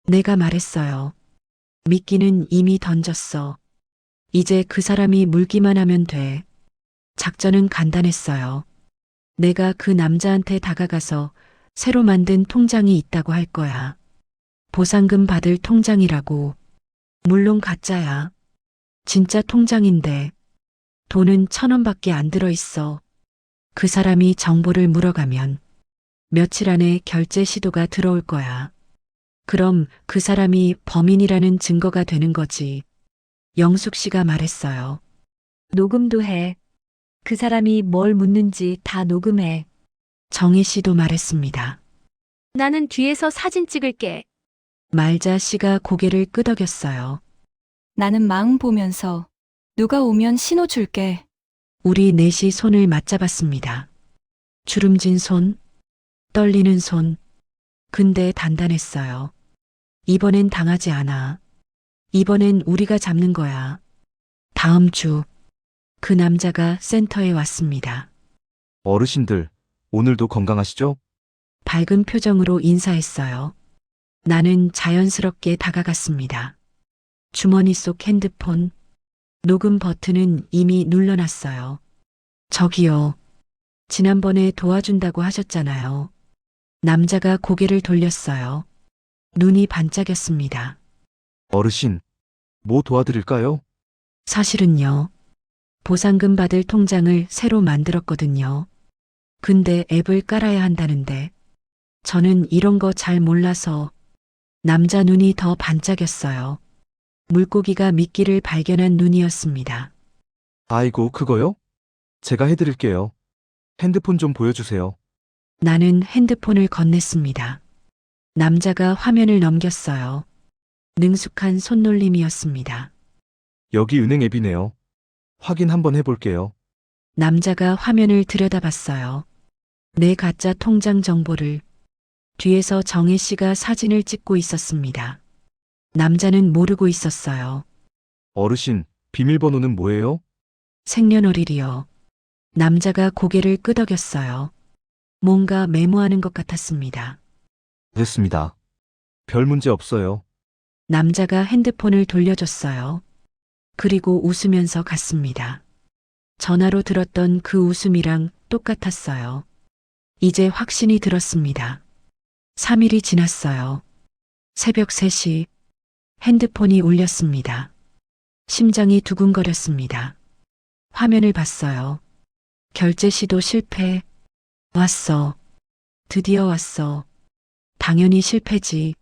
내가 말했어요. 미끼는 이미 던졌어. 이제 그 사람이 물기만 하면 돼. 작전은 간단했어요. 내가 그 남자한테 다가가서 새로 만든 통장이 있다고 할 거야. 보상금 받을 통장이라고. 물론 가짜야. 진짜 통장인데 돈은 1,000원밖에 안 들어있어. 그 사람이 정보를 물어가면 며칠 안에 결제 시도가 들어올 거야. 그럼 그 사람이 범인이라는 증거가 되는 거지. 영숙 씨가 말했어요. 녹음도 해. 그 사람이 뭘 묻는지 다 녹음해. 정희 씨도 말했습니다. 나는 뒤에서 사진 찍을게. 말자 씨가 고개를 끄덕였어요. 나는 마음 보면서 누가 오면 신호 줄게. 우리 넷이 손을 맞잡았습니다. 주름진 손, 떨리는 손. 근데 단단했어요. 이번엔 당하지 않아. 이번엔 우리가 잡는 거야. 다음 주, 그 남자가 센터에 왔습니다. 어르신들, 오늘도 건강하시죠? 밝은 표정으로 인사했어요. 나는 자연스럽게 다가갔습니다. 주머니 속 핸드폰, 녹음 버튼은 이미 눌러놨어요. 저기요. 지난번에 도와준다고 하셨잖아요. 남자가 고개를 돌렸어요. 눈이 반짝였습니다. 어르신, 뭐 도와드릴까요? 사실은요. 보상금 받을 통장을 새로 만들었거든요. 근데 앱을 깔아야 한다는데 저는 이런 거 잘 몰라서. 남자 눈이 더 반짝였어요. 물고기가 미끼를 발견한 눈이었습니다. 아이고, 그거요? 제가 해드릴게요. 핸드폰 좀 보여주세요. 나는 핸드폰을 건넸습니다. 남자가 화면을 넘겼어요. 능숙한 손놀림이었습니다. 여기 은행 앱이네요. 확인 한번 해볼게요. 남자가 화면을 들여다봤어요. 내 가짜 통장 정보를 뒤에서 정혜 씨가 사진을 찍고 있었습니다. 남자는 모르고 있었어요. 어르신, 비밀번호는 뭐예요? 생년월일이요. 남자가 고개를 끄덕였어요. 뭔가 메모하는 것 같았습니다. 됐습니다. 별 문제 없어요. 남자가 핸드폰을 돌려줬어요. 그리고 웃으면서 갔습니다. 전화로 들었던 그 웃음이랑 똑같았어요. 이제 확신이 들었습니다. 3일이 지났어요. 새벽 3시 핸드폰이 울렸습니다. 심장이 두근거렸습니다. 화면을 봤어요. 결제 시도 실패. 왔어. 드디어 왔어. 당연히 실패지.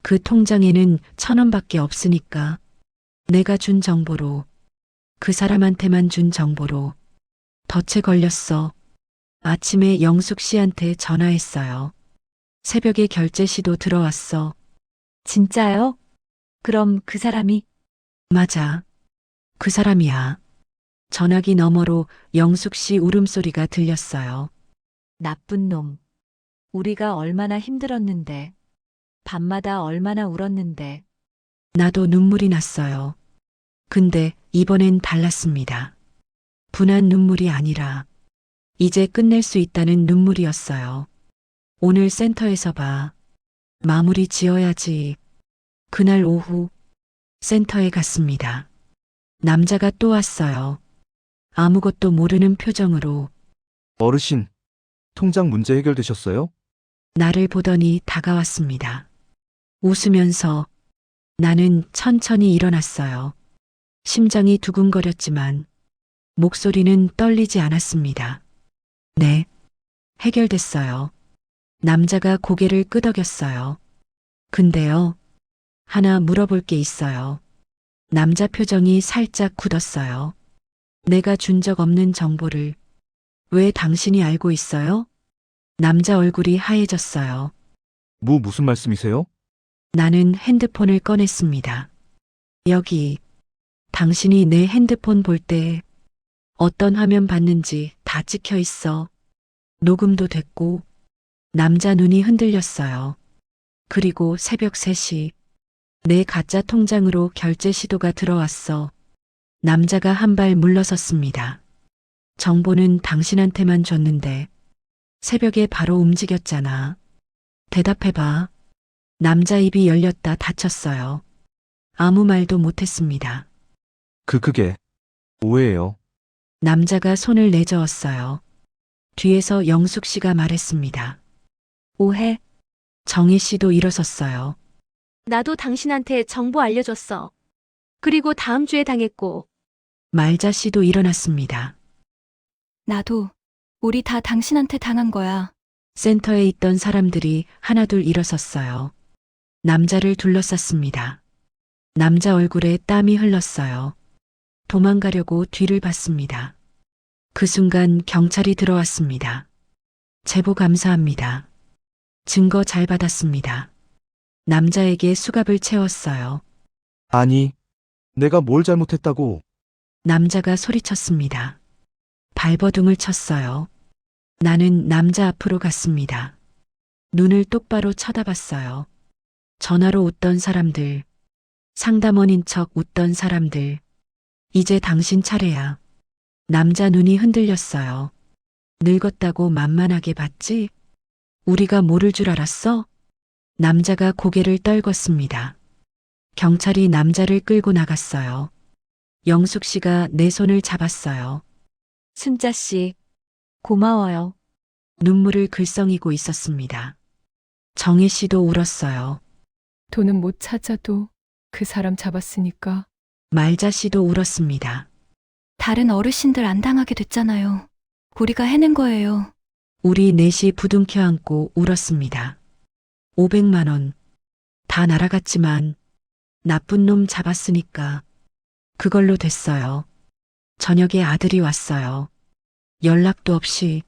그 통장에는 1,000원밖에 없으니까. 내가 준 정보로, 그 사람한테만 준 정보로 덫에 걸렸어. 아침에 영숙 씨한테 전화했어요. 새벽에 결제 시도 들어왔어. 진짜요? 그럼 그 사람이 맞아. 그 사람이야. 전화기 너머로 영숙 씨 울음소리가 들렸어요. 나쁜 놈. 우리가 얼마나 힘들었는데. 밤마다 얼마나 울었는데. 나도 눈물이 났어요. 근데 이번엔 달랐습니다. 분한 눈물이 아니라 이제 끝낼 수 있다는 눈물이었어요. 오늘 센터에서 봐. 마무리 지어야지. 그날 오후 센터에 갔습니다. 남자가 또 왔어요. 아무것도 모르는 표정으로 어르신, 통장 문제 해결되셨어요? 나를 보더니 다가왔습니다. 웃으면서 나는 천천히 일어났어요. 심장이 두근거렸지만 목소리는 떨리지 않았습니다. 네, 해결됐어요. 남자가 고개를 끄덕였어요. 근데요, 하나 물어볼 게 있어요. 남자 표정이 살짝 굳었어요. 내가 준 적 없는 정보를 왜 당신이 알고 있어요? 남자 얼굴이 하얘졌어요. 무슨 말씀이세요? 나는 핸드폰을 꺼냈습니다. 여기, 당신이 내 핸드폰 볼 때 어떤 화면 봤는지 다 찍혀 있어. 녹음도 됐고, 남자 눈이 흔들렸어요. 그리고 새벽 3시, 내 가짜 통장으로 결제 시도가 들어왔어. 남자가 한 발 물러섰습니다. 정보는 당신한테만 줬는데, 새벽에 바로 움직였잖아. 대답해봐. 남자 입이 열렸다 닫혔어요. 아무 말도 못했습니다. 그게 오해예요. 남자가 손을 내저었어요. 뒤에서 영숙 씨가 말했습니다. 오해? 정희 씨도 일어섰어요. 나도 당신한테 정보 알려줬어. 그리고 다음 주에 당했고. 말자 씨도 일어났습니다. 나도. 우리 다 당신한테 당한 거야. 센터에 있던 사람들이 하나둘 일어섰어요. 남자를 둘러쌌습니다. 남자 얼굴에 땀이 흘렀어요. 도망가려고 뒤를 봤습니다. 그 순간 경찰이 들어왔습니다. 제보 감사합니다. 증거 잘 받았습니다. 남자에게 수갑을 채웠어요. 아니, 내가 뭘 잘못했다고. 남자가 소리쳤습니다. 발버둥을 쳤어요. 나는 남자 앞으로 갔습니다. 눈을 똑바로 쳐다봤어요. 전화로 웃던 사람들, 상담원인 척 웃던 사람들. 이제 당신 차례야. 남자 눈이 흔들렸어요. 늙었다고 만만하게 봤지? 우리가 모를 줄 알았어? 남자가 고개를 떨궜습니다. 경찰이 남자를 끌고 나갔어요. 영숙 씨가 내 손을 잡았어요. 순자 씨, 고마워요. 눈물을 글썽이고 있었습니다. 정혜 씨도 울었어요. 돈은 못 찾아도 그 사람 잡았으니까. 말자 씨도 울었습니다. 다른 어르신들 안 당하게 됐잖아요. 우리가 해낸 거예요. 우리 넷이 부둥켜 안고 울었습니다. 500만 원. 다 날아갔지만 나쁜 놈 잡았으니까 그걸로 됐어요. 저녁에 아들이 왔어요. 연락도 없이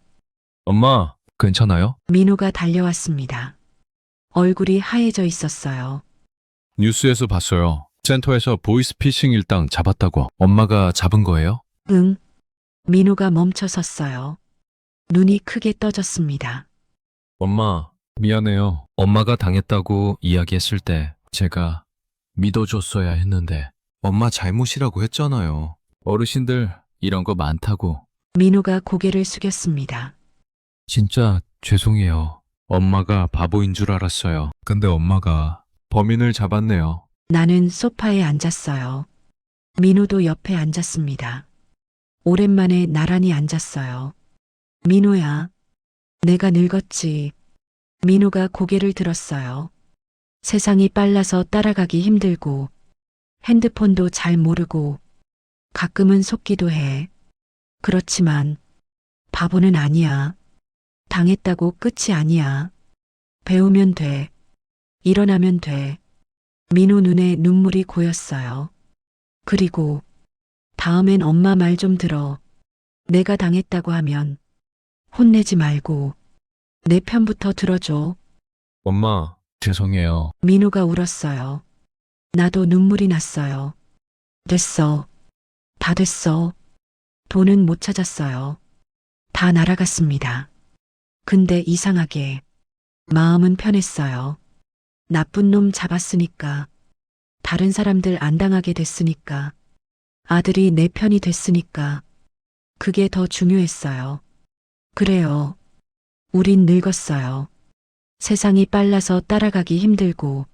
엄마, 괜찮아요? 민호가 달려왔습니다. 얼굴이 하얘져 있었어요. 뉴스에서 봤어요. 센터에서 보이스피싱 일당 잡았다고. 엄마가 잡은 거예요? 응. 민호가 멈춰 섰어요. 눈이 크게 떠졌습니다. 엄마, 미안해요. 엄마가 당했다고 이야기했을 때 제가 믿어줬어야 했는데 엄마 잘못이라고 했잖아요. 어르신들 이런 거 많다고. 민호가 고개를 숙였습니다. 진짜 죄송해요. 엄마가 바보인 줄 알았어요. 근데 엄마가 범인을 잡았네요. 나는 소파에 앉았어요. 민호도 옆에 앉았습니다. 오랜만에 나란히 앉았어요. 민호야, 내가 늙었지. 민호가 고개를 들었어요. 세상이 빨라서 따라가기 힘들고, 핸드폰도 잘 모르고, 가끔은 속기도 해. 그렇지만, 바보는 아니야. 당했다고 끝이 아니야. 배우면 돼. 일어나면 돼. 민호 눈에 눈물이 고였어요. 그리고 다음엔 엄마 말 좀 들어. 내가 당했다고 하면 혼내지 말고 내 편부터 들어줘. 엄마, 죄송해요. 민호가 울었어요. 나도 눈물이 났어요. 됐어. 다 됐어. 돈은 못 찾았어요. 다 날아갔습니다. 근데 이상하게 마음은 편했어요. 나쁜 놈 잡았으니까, 다른 사람들 안 당하게 됐으니까, 아들이 내 편이 됐으니까, 그게 더 중요했어요. 그래요. 우린 늙었어요. 세상이 빨라서 따라가기 힘들고,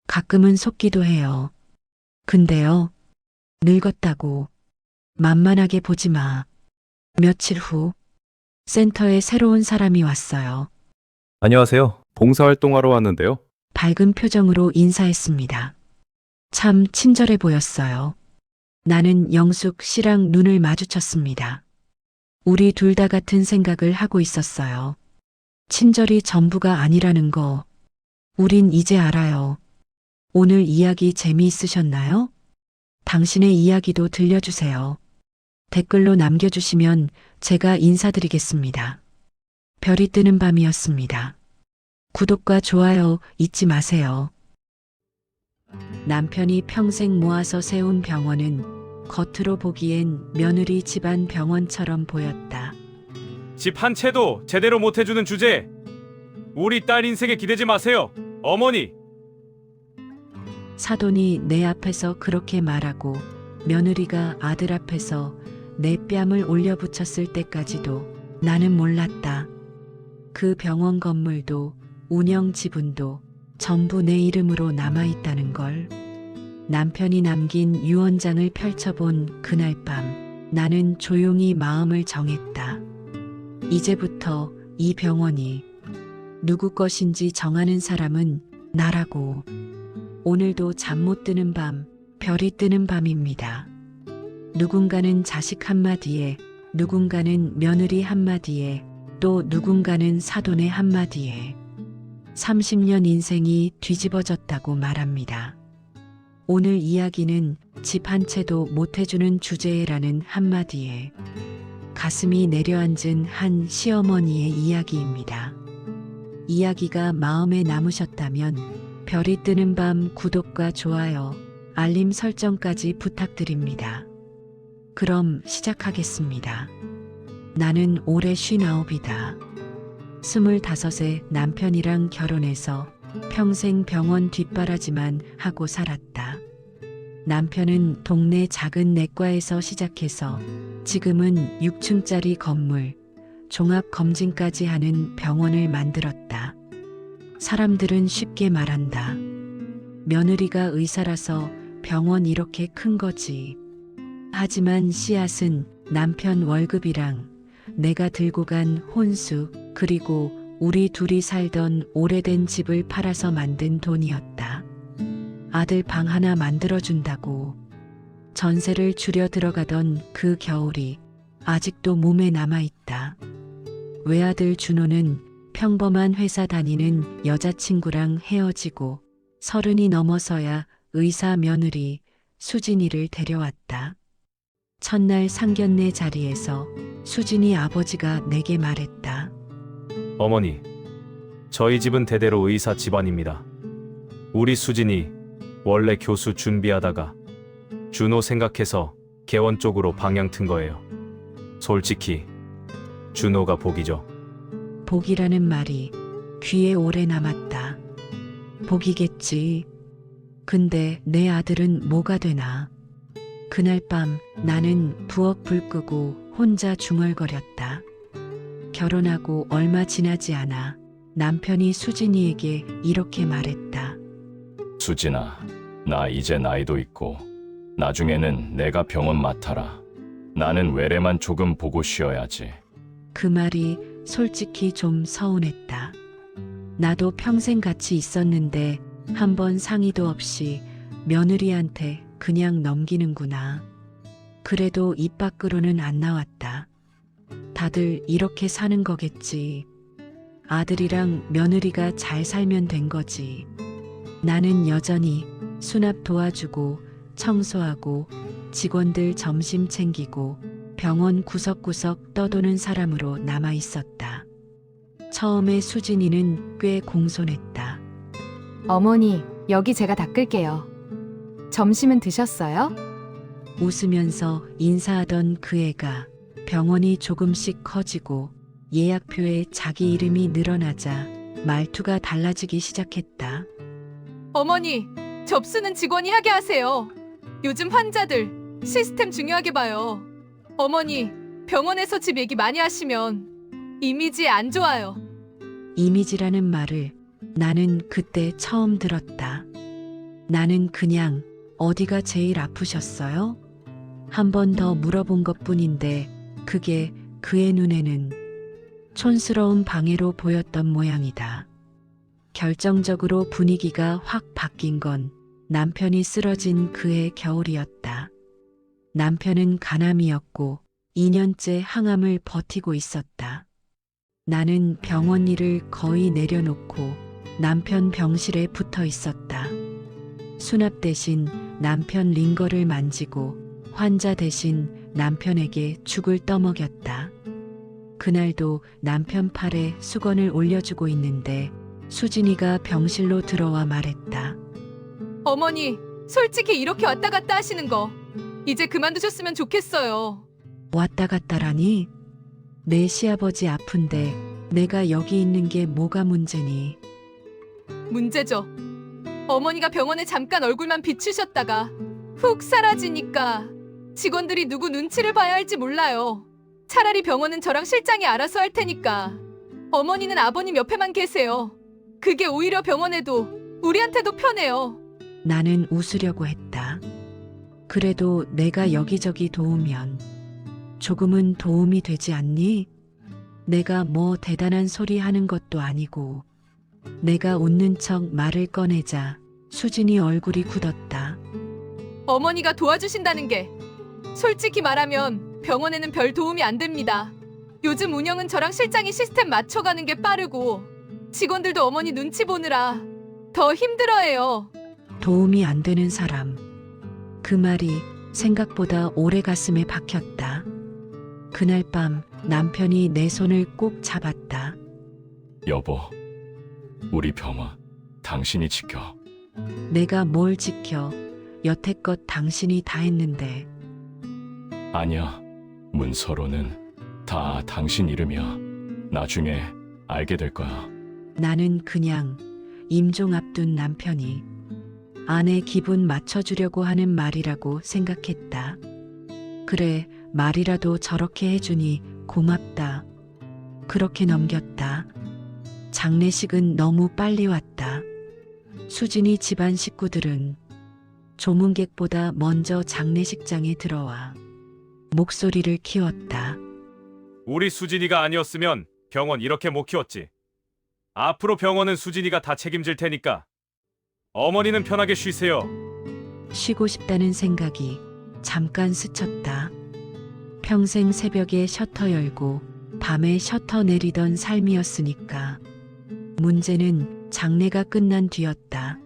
가끔은 속기도 해요. 근데요, 늙었다고 만만하게 보지 마. 며칠 후, 센터에 새로운 사람이 왔어요. 안녕하세요. 봉사활동하러 왔는데요. 밝은 표정으로 인사했습니다. 참 친절해 보였어요. 나는 영숙 씨랑 눈을 마주쳤습니다. 우리 둘 다 같은 생각을 하고 있었어요. 친절이 전부가 아니라는 거, 우린 이제 알아요. 오늘 이야기 재미있으셨나요? 당신의 이야기도 들려주세요. 댓글로 남겨주시면 제가 인사드리겠습니다. 별이 뜨는 밤이었습니다. 구독과 좋아요 잊지 마세요. 남편이 평생 모아서 세운 병원은 겉으로 보기엔 며느리 집안 병원처럼 보였다. 집 한 채도 제대로 못 해주는 주제에 우리 딸 인생에 기대지 마세요. 어머니. 사돈이 내 앞에서 그렇게 말하고 며느리가 아들 앞에서 내 뺨을 올려붙였을 때까지도 나는 몰랐다. 그 병원 건물도 운영 지분도 전부 내 이름으로 남아있다는 걸. 남편이 남긴 유언장을 펼쳐본 그날 밤 나는 조용히 마음을 정했다. 이제부터 이 병원이 누구 것인지 정하는 사람은 나라고. 오늘도 잠 못 드는 밤, 별이 뜨는 밤입니다. 누군가는 자식 한마디에, 누군가는 며느리 한마디에, 또 누군가는 사돈의 한마디에 30년 인생이 뒤집어졌다고 말합니다. 오늘 이야기는 집 한 채도 못 해주는 주제라는 한마디에 가슴이 내려앉은 한 시어머니의 이야기입니다. 이야기가 마음에 남으셨다면 별이 뜨는 밤 구독과 좋아요, 알림 설정까지 부탁드립니다. 그럼 시작하겠습니다. 나는 올해 59이다. 25에 남편이랑 결혼해서 평생 병원 뒷바라지만 하고 살았다. 남편은 동네 작은 내과에서 시작해서 지금은 6층짜리 건물, 종합검진까지 하는 병원을 만들었다. 사람들은 쉽게 말한다. 며느리가 의사라서 병원 이렇게 큰 거지. 하지만 씨앗은 남편 월급이랑 내가 들고 간 혼수, 그리고 우리 둘이 살던 오래된 집을 팔아서 만든 돈이었다. 아들 방 하나 만들어준다고 전세를 줄여 들어가던 그 겨울이 아직도 몸에 남아있다. 외아들 준호는 평범한 회사 다니는 여자친구랑 헤어지고 30이 넘어서야 의사 며느리 수진이를 데려왔다. 첫날 상견례 자리에서 수진이 아버지가 내게 말했다. 어머니, 저희 집은 대대로 의사 집안입니다. 우리 수진이 원래 교수 준비하다가 준호 생각해서 개원 쪽으로 방향 튼 거예요. 솔직히 준호가 복이죠. 복이라는 말이 귀에 오래 남았다. 복이겠지. 근데 내 아들은 뭐가 되나? 그날 밤 나는 부엌 불 끄고 혼자 중얼거렸다. 결혼하고 얼마 지나지 않아 남편이 수진이에게 이렇게 말했다. 수진아, 나 이제 나이도 있고 나중에는 내가 병원 맡아라. 나는 외래만 조금 보고 쉬어야지. 그 말이 솔직히 좀 서운했다. 나도 평생 같이 있었는데 한 번 상의도 없이 며느리한테 그냥 넘기는구나. 그래도 입 밖으로는 안 나왔다. 다들 이렇게 사는 거겠지. 아들이랑 며느리가 잘 살면 된 거지. 나는 여전히 수납 도와주고 청소하고 직원들 점심 챙기고 병원 구석구석 떠도는 사람으로 남아 있었다. 처음에 수진이는 꽤 공손했다. 어머니, 여기 제가 닦을게요. 점심은 드셨어요? 웃으면서 인사하던 그 애가 병원이 조금씩 커지고 예약표에 자기 이름이 늘어나자 말투가 달라지기 시작했다. 어머니, 접수는 직원이 하게 하세요. 요즘 환자들 시스템 중요하게 봐요. 어머니, 병원에서 집 얘기 많이 하시면 이미지 안 좋아요. 이미지라는 말을 나는 그때 처음 들었다. 나는 그냥 어디가 제일 아프셨어요? 한 번 더 물어본 것뿐인데 그게 그의 눈에는 촌스러운 방해로 보였던 모양이다. 결정적으로 분위기가 확 바뀐 건 남편이 쓰러진 그해 겨울이었다. 남편은 간암이었고 2년째 항암을 버티고 있었다. 나는 병원 일을 거의 내려놓고 남편 병실에 붙어 있었다. 수납 대신 남편 링거를 만지고 환자 대신 남편에게 죽을 떠먹였다. 그날도 남편 팔에 수건을 올려주고 있는데 수진이가 병실로 들어와 말했다. 어머니, 솔직히 이렇게 왔다 갔다 하시는 거 이제 그만두셨으면 좋겠어요. 왔다 갔다라니? 내 시아버지 아픈데 내가 여기 있는 게 뭐가 문제니? 문제죠. 어머니가 병원에 잠깐 얼굴만 비추셨다가 훅 사라지니까 직원들이 누구 눈치를 봐야 할지 몰라요. 차라리 병원은 저랑 실장이 알아서 할 테니까 어머니는 아버님 옆에만 계세요. 그게 오히려 병원에도 우리한테도 편해요. 나는 웃으려고 했다. 그래도 내가 여기저기 도우면 조금은 도움이 되지 않니? 내가 뭐 대단한 소리 하는 것도 아니고. 내가 웃는 척 말을 꺼내자 수진이 얼굴이 굳었다. 어머니가 도와주신다는 게 솔직히 말하면 병원에는 별 도움이 안 됩니다. 요즘 운영은 저랑 실장이 시스템 맞춰가는 게 빠르고 직원들도 어머니 눈치 보느라 더 힘들어해요. 도움이 안 되는 사람. 그 말이 생각보다 오래 가슴에 박혔다. 그날 밤 남편이 내 손을 꼭 잡았다. 여보, 우리 병원 당신이 지켜. 내가 뭘 지켜. 여태껏 당신이 다 했는데. 아니야, 문서로는 다 당신 이름이야. 나중에 알게 될 거야. 나는 그냥 임종 앞둔 남편이 아내 기분 맞춰주려고 하는 말이라고 생각했다. 그래, 말이라도 저렇게 해주니 고맙다. 그렇게 넘겼다. 장례식은 너무 빨리 왔다. 수진이 집안 식구들은 조문객보다 먼저 장례식장에 들어와 목소리를 키웠다. 우리 수진이가 아니었으면 병원 이렇게 못 키웠지. 앞으로 병원은 수진이가 다 책임질 테니까 어머니는 편하게 쉬세요. 쉬고 싶다는 생각이 잠깐 스쳤다. 평생 새벽에 셔터 열고 밤에 셔터 내리던 삶이었으니까. 문제는 장례가 끝난 뒤였다.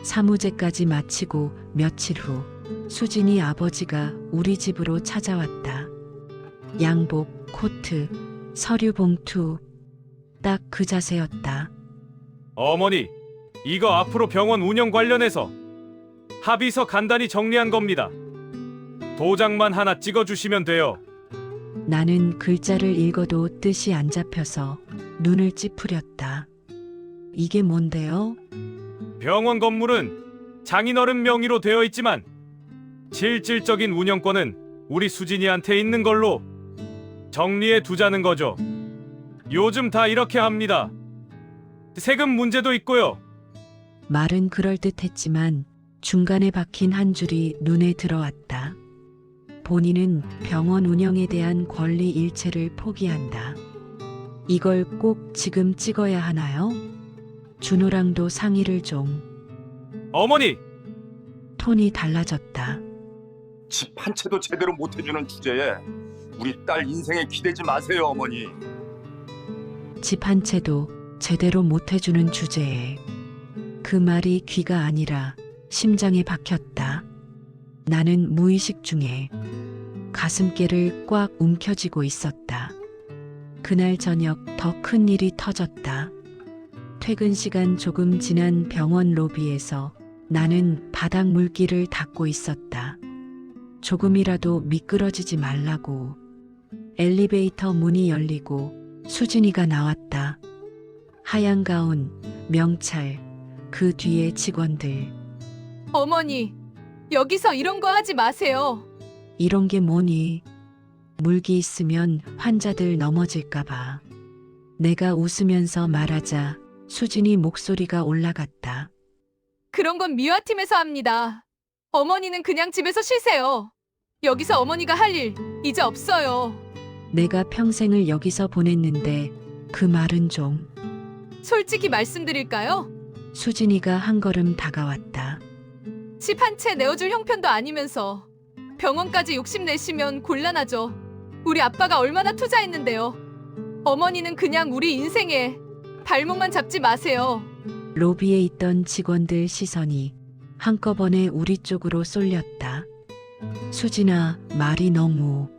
사무제까지 마치고 며칠 후 수진이 아버지가 우리 집으로 찾아왔다. 양복, 코트, 서류 봉투, 딱 그 자세였다. 어머니, 이거 앞으로 병원 운영 관련해서 합의서 간단히 정리한 겁니다. 도장만 하나 찍어주시면 돼요. 나는 글자를 읽어도 뜻이 안 잡혀서 눈을 찌푸렸다. 이게 뭔데요? 병원 건물은 장인어른 명의로 되어 있지만 실질적인 운영권은 우리 수진이한테 있는 걸로 정리해 두자는 거죠. 요즘 다 이렇게 합니다. 세금 문제도 있고요. 말은 그럴듯했지만 중간에 박힌 한 줄이 눈에 들어왔다. 본인은 병원 운영에 대한 권리 일체를 포기한다. 이걸 꼭 지금 찍어야 하나요? 준호랑도 상의를 좀. 어머니! 톤이 달라졌다. 집 한 채도 제대로 못 해주는 주제에 우리 딸 인생에 기대지 마세요, 어머니. 집 한 채도 제대로 못 해주는 주제에 그 말이 귀가 아니라 심장에 박혔다. 나는 무의식 중에 가슴께를 꽉 움켜쥐고 있었다. 그날 저녁 더 큰 일이 터졌다. 퇴근 시간 조금 지난 병원 로비에서 나는 바닥 물기를 닦고 있었다. 조금이라도 미끄러지지 말라고. 엘리베이터 문이 열리고 수진이가 나왔다. 하얀 가운, 명찰, 그 뒤에 직원들. 어머니, 여기서 이런 거 하지 마세요. 이런 게 뭐니? 물기 있으면 환자들 넘어질까봐. 내가 웃으면서 말하자 수진이 목소리가 올라갔다. 그런 건 미화팀에서 합니다. 어머니는 그냥 집에서 쉬세요. 여기서 어머니가 할 일 이제 없어요. 내가 평생을 여기서 보냈는데 그 말은 좀. 솔직히 말씀드릴까요? 수진이가 한 걸음 다가왔다. 집 한 채 내어줄 형편도 아니면서 병원까지 욕심내시면 곤란하죠. 우리 아빠가 얼마나 투자했는데요. 어머니는 그냥 우리 인생에 발목만 잡지 마세요. 로비에 있던 직원들 시선이 한꺼번에 우리 쪽으로 쏠렸다. 수진아, 말이 너무.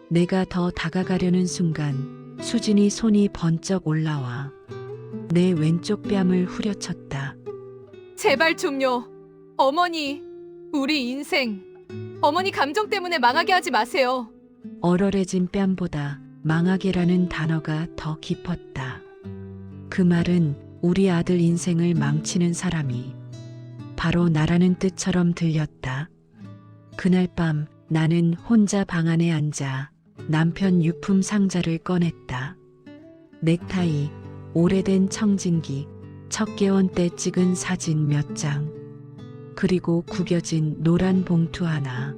내가 더 다가가려는 순간 수진이 손이 번쩍 올라와 내 왼쪽 뺨을 후려쳤다. 제발 좀요. 어머니, 우리 인생. 어머니 감정 때문에 망하게 하지 마세요. 얼얼해진 뺨보다 망하게라는 단어가 더 깊었다. 그 말은 우리 아들 인생을 망치는 사람이 바로 나라는 뜻처럼 들렸다. 그날 밤 나는 혼자 방 안에 앉아 남편 유품 상자를 꺼냈다. 넥타이, 오래된 청진기, 첫 개원 때 찍은 사진 몇 장, 그리고 구겨진 노란 봉투 하나.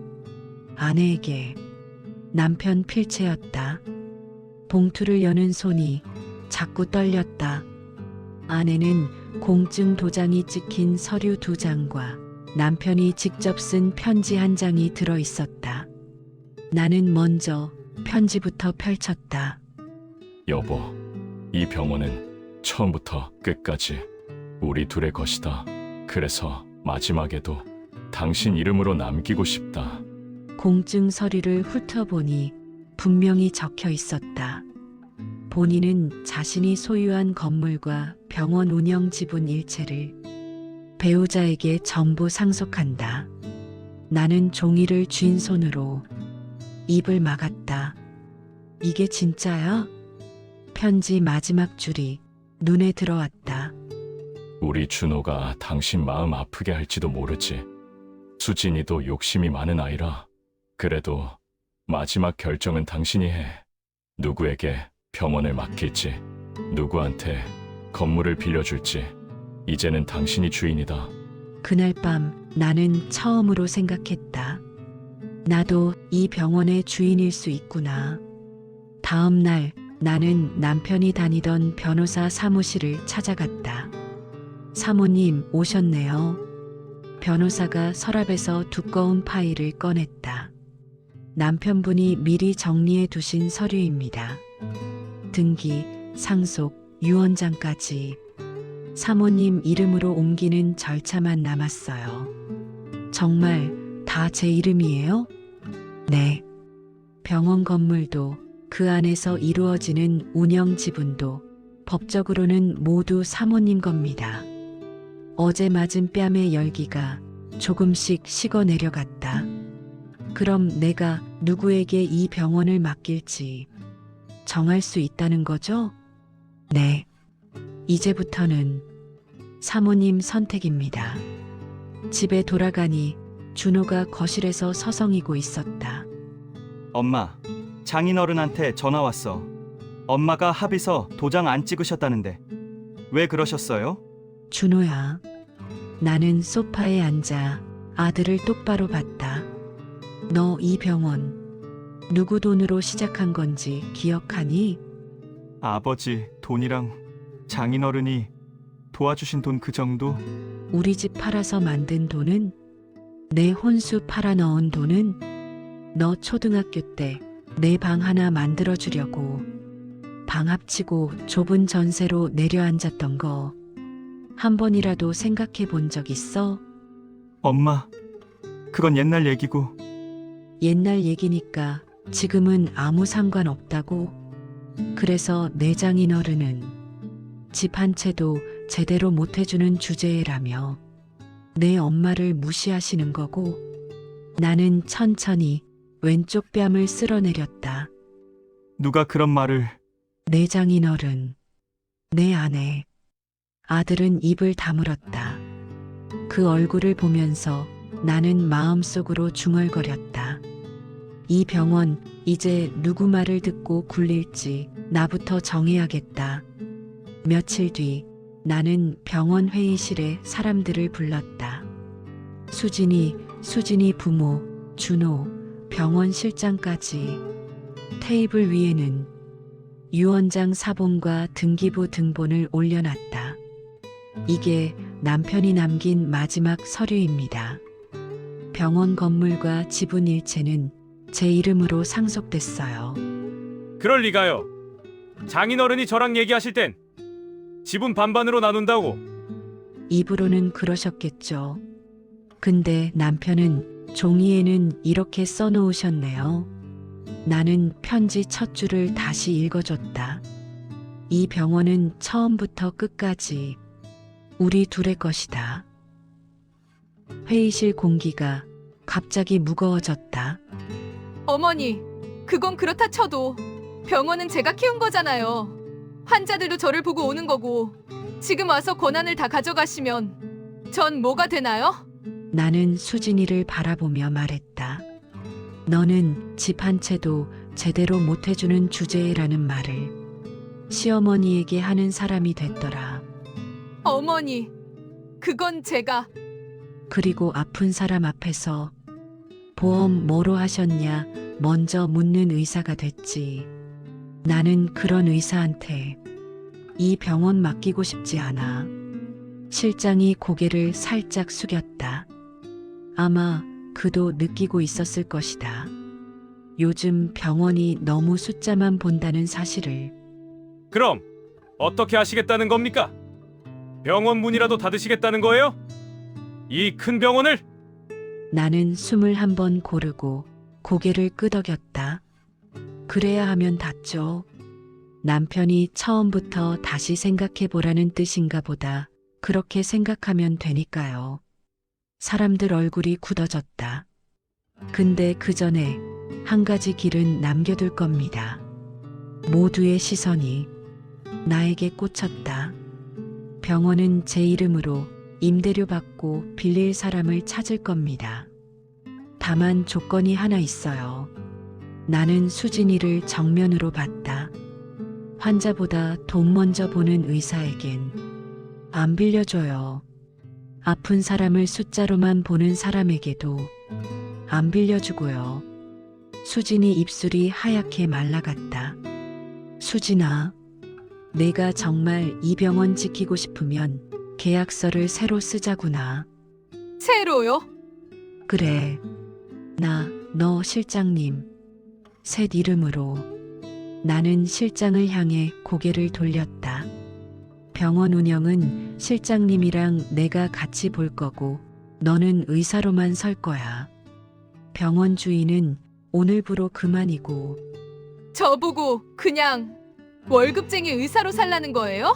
아내에게. 남편 필체였다. 봉투를 여는 손이 자꾸 떨렸다. 안에는 공증 도장이 찍힌 서류 2장과 남편이 직접 쓴 편지 1장이 들어 있었다. 나는 먼저 편지부터 펼쳤다. 여보, 이 병원은 처음부터 끝까지 우리 둘의 것이다. 그래서 마지막에도 당신 이름으로 남기고 싶다. 공증 서류를 훑어보니 분명히 적혀 있었다. 본인은 자신이 소유한 건물과 병원 운영 지분 일체를 배우자에게 전부 상속한다. 나는 종이를 쥔 손으로 입을 막았다. 이게 진짜야? 편지 마지막 줄이 눈에 들어왔다. 우리 준호가 당신 마음 아프게 할지도 모르지. 수진이도 욕심이 많은 아이라. 그래도 마지막 결정은 당신이 해. 누구에게 병원을 맡길지, 누구한테 건물을 빌려줄지, 이제는 당신이 주인이다. 그날 밤 나는 처음으로 생각했다. 나도 이 병원의 주인일 수 있구나. 다음 날 나는 남편이 다니던 변호사 사무실을 찾아갔다. 사모님 오셨네요. 변호사가 서랍에서 두꺼운 파일을 꺼냈다. 남편분이 미리 정리해 두신 서류입니다. 등기, 상속, 유언장까지. 사모님 이름으로 옮기는 절차만 남았어요. 정말 다 제 이름이에요? 네. 병원 건물도 그 안에서 이루어지는 운영 지분도 법적으로는 모두 사모님 겁니다. 어제 맞은 뺨의 열기가 조금씩 식어 내려갔다. 그럼 내가 누구에게 이 병원을 맡길지 정할 수 있다는 거죠? 네. 이제부터는 사모님 선택입니다. 집에 돌아가니 준호가 거실에서 서성이고 있었다. 엄마, 장인어른한테 전화 왔어. 엄마가 합의서 도장 안 찍으셨다는데. 왜 그러셨어요? 준호야. 나는 소파에 앉아 아들을 똑바로 봤다. 너 이 병원 누구 돈으로 시작한 건지 기억하니? 아버지 돈이랑 장인어른이 도와주신 돈 그 정도? 우리 집 팔아서 만든 돈은? 내 혼수 팔아 넣은 돈은? 너 초등학교 때 내 방 하나 만들어 주려고 방 합치고 좁은 전세로 내려앉았던 거 한 번이라도 생각해 본 적 있어? 엄마, 그건 옛날 얘기고. 옛날 얘기니까 지금은 아무 상관없다고. 그래서 내 장인어른은 집 한 채도 제대로 못 해주는 주제라며 내 엄마를 무시하시는 거고, 나는 천천히 왼쪽 뺨을 쓸어내렸다. 누가 그런 말을... 내 장인어른, 내 아내, 아들은 입을 다물었다. 그 얼굴을 보면서 나는 마음속으로 중얼거렸다. 이 병원 이제 누구 말을 듣고 굴릴지 나부터 정해야겠다. 며칠 뒤 나는 병원 회의실에 사람들을 불렀다. 수진이 부모, 준호, 병원 실장까지. 테이블 위에는 유언장 사본과 등기부 등본을 올려놨다. 이게 남편이 남긴 마지막 서류입니다. 병원 건물과 지분 일체는 제 이름으로 상속됐어요. 그럴 리가요. 장인어른이 저랑 얘기하실 땐 지분 반반으로 나눈다고. 입으로는 그러셨겠죠. 근데 남편은 종이에는 이렇게 써놓으셨네요. 나는 편지 첫 줄을 다시 읽어줬다. 이 병원은 처음부터 끝까지 우리 둘의 것이다. 회의실 공기가 갑자기 무거워졌다. 어머니, 그건 그렇다 쳐도 병원은 제가 키운 거잖아요. 환자들도 저를 보고 오는 거고 지금 와서 권한을 다 가져가시면 전 뭐가 되나요? 나는 수진이를 바라보며 말했다. 너는 집 한 채도 제대로 못 해주는 주제라는 말을 시어머니에게 하는 사람이 됐더라. 어머니, 그건 제가... 그리고 아픈 사람 앞에서 보험 뭐로 하셨냐 먼저 묻는 의사가 됐지. 나는 그런 의사한테 이 병원 맡기고 싶지 않아. 실장이 고개를 살짝 숙였다. 아마 그도 느끼고 있었을 것이다. 요즘 병원이 너무 숫자만 본다는 사실을. 그럼 어떻게 하시겠다는 겁니까? 병원 문이라도 닫으시겠다는 거예요? 이 큰 병원을? 나는 숨을 한번 고르고 고개를 끄덕였다. 그래야 하면 닫죠. 남편이 처음부터 다시 생각해 보라는 뜻인가 보다. 그렇게 생각하면 되니까요. 사람들 얼굴이 굳어졌다. 근데 그 전에 한 가지 길은 남겨둘 겁니다. 모두의 시선이 나에게 꽂혔다. 병원은 제 이름으로 임대료 받고 빌릴 사람을 찾을 겁니다. 다만 조건이 하나 있어요. 나는 수진이를 정면으로 봤다. 환자보다 돈 먼저 보는 의사에겐 안 빌려줘요. 아픈 사람을 숫자로만 보는 사람에게도 안 빌려주고요. 수진이 입술이 하얗게 말라갔다. 수진아, 내가 정말 이 병원 지키고 싶으면 계약서를 새로 쓰자구나. 새로요? 그래. 너 실장님. 셋 이름으로. 나는 실장을 향해 고개를 돌렸다. 병원 운영은 실장님이랑 내가 같이 볼 거고 너는 의사로만 설 거야. 병원 주인은 오늘부로 그만이고. 저보고 그냥 월급쟁이 의사로 살라는 거예요?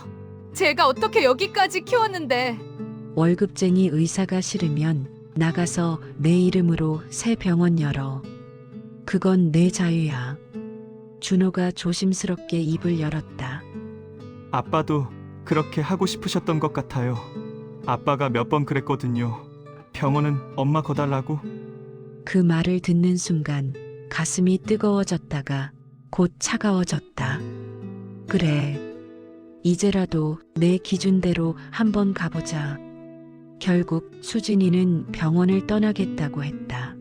제가 어떻게 여기까지 키웠는데. 월급쟁이 의사가 싫으면 나가서 내 이름으로 새 병원 열어. 그건 내 자유야. 준호가 조심스럽게 입을 열었다. 아빠도 그렇게 하고 싶으셨던 것 같아요. 아빠가 몇 번 그랬거든요. 병원은 엄마 거달라고. 그 말을 듣는 순간 가슴이 뜨거워졌다가 곧 차가워졌다. 그래. 이제라도 내 기준대로 한번 가보자. 결국 수진이는 병원을 떠나겠다고 했다.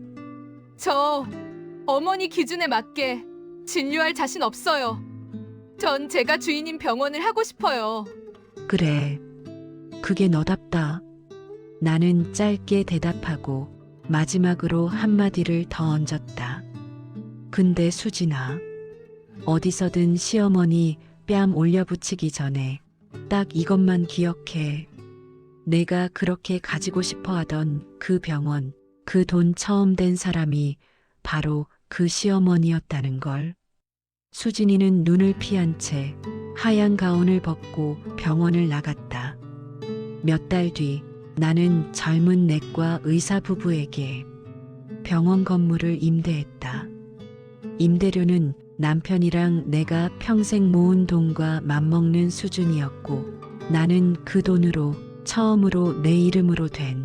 저 어머니 기준에 맞게 진료할 자신 없어요. 전 제가 주인인 병원을 하고 싶어요. 그래. 그게 너답다. 나는 짧게 대답하고 마지막으로 한마디를 더 얹었다. 근데 수진아, 어디서든 시어머니 뺨 올려붙이기 전에 딱 이것만 기억해. 내가 그렇게 가지고 싶어 하던 그 병원, 그 돈 처음 댄 사람이 바로 그 시어머니였다는 걸. 수진이는 눈을 피한 채 하얀 가운을 벗고 병원을 나갔다. 몇 달 뒤 나는 젊은 내과 의사 부부에게 병원 건물을 임대했다. 임대료는 남편이랑 내가 평생 모은 돈과 맞먹는 수준이었고 나는 그 돈으로 처음으로 내 이름으로 된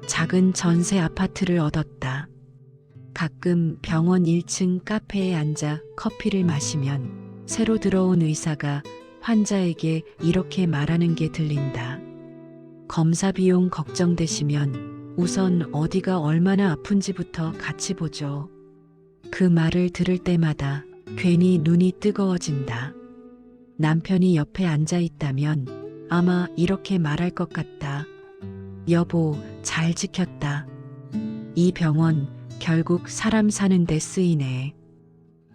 작은 전세 아파트를 얻었다. 가끔 병원 1층 카페에 앉아 커피를 마시면 새로 들어온 의사가 환자에게 이렇게 말하는 게 들린다. 검사 비용 걱정되시면 우선 어디가 얼마나 아픈지부터 같이 보죠. 그 말을 들을 때마다 괜히 눈이 뜨거워진다. 남편이 옆에 앉아 있다면 아마 이렇게 말할 것 같다. 여보, 잘 지켰다. 이 병원 결국 사람 사는데 쓰이네.